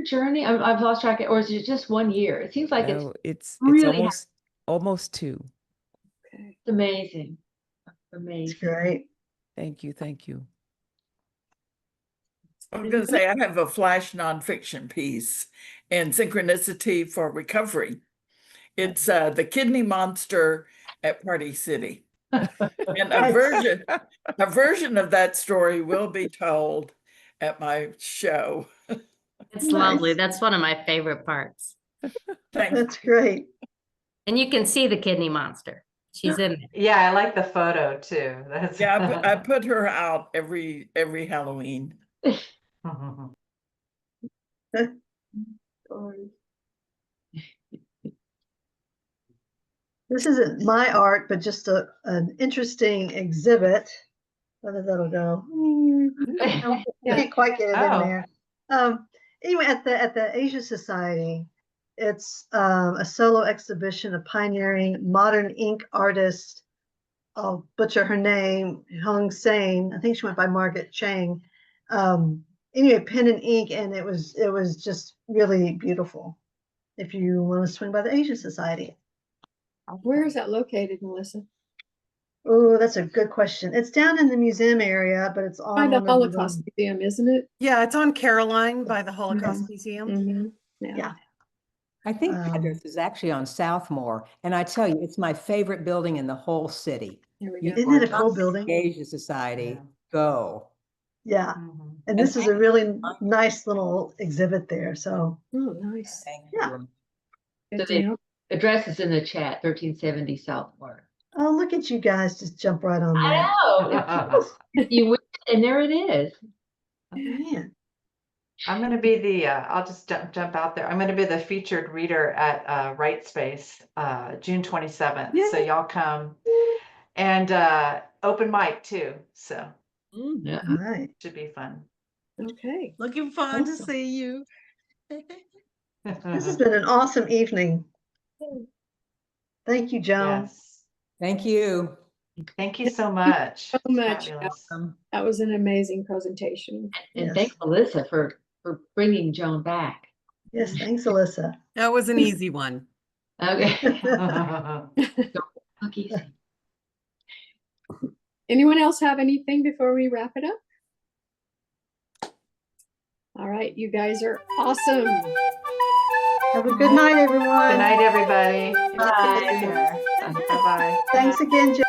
journey. I've lost track, or is it just 1 year? It seems like No, it's it's really almost 2. it's amazing. Amazing. It's great. Thank you. Thank you. I was going to say, I have a flash nonfiction piece in Synchronicity for Recovery. It's the kidney monster at Party City. And a version of that story will be told at my show. It's lovely. That's one of my favorite parts. That's great. And you can see the kidney monster. She's in there. Yeah, I like the photo too. That's Yeah, I put her out every Halloween. This isn't my art, but just an interesting exhibit. Whether that'll go. Can't quite get it in there. Anyway, at the Asia Society, it's a solo exhibition of pioneering modern ink artist. I'll butcher her name, Hong Sang. I think she went by Margaret Chang. Anyway, pen and ink, and it was just really beautiful. If you want to swing by the Asia Society. Where is that located, Melissa? Oh, that's a good question. It's down in the museum area, but it's on By the one of Holocaust Museum, isn't it? Yeah, it's on Caroline by the Holocaust Museum. Mm-hmm. Yeah. I think the address is actually on Southmore, and I tell you, it's my favorite building in the whole city. Isn't it a cool building? Asia Society, go. Yeah. And this is a really nice little exhibit there. So. Oh, nice. Yeah. So the address is in the chat, 1370 Southmore. Oh, look at you guys just jump right on there. I know. You went, and there it is. Man. I'm going to be the, I'll just jump out there. I'm going to be the featured reader at Right Space, June 27th. Yeah. So y'all come, and open mic too. So yeah. All right. Should be fun. Okay. Looking forward to Awesome. see you. This has been an awesome evening. Thank you, Joan. Yes. Thank you. Thank you so much. So much. Fabulous. That was an amazing presentation. And thanks, Alyssa, for bringing Joan back. Yes, thanks, Alyssa. That was an easy one. Okay. Anyone else have anything before we wrap it up? All right, you guys are awesome. Have a good night, everyone. Good night, everybody. Bye. Bye-bye. Thanks again, Joan.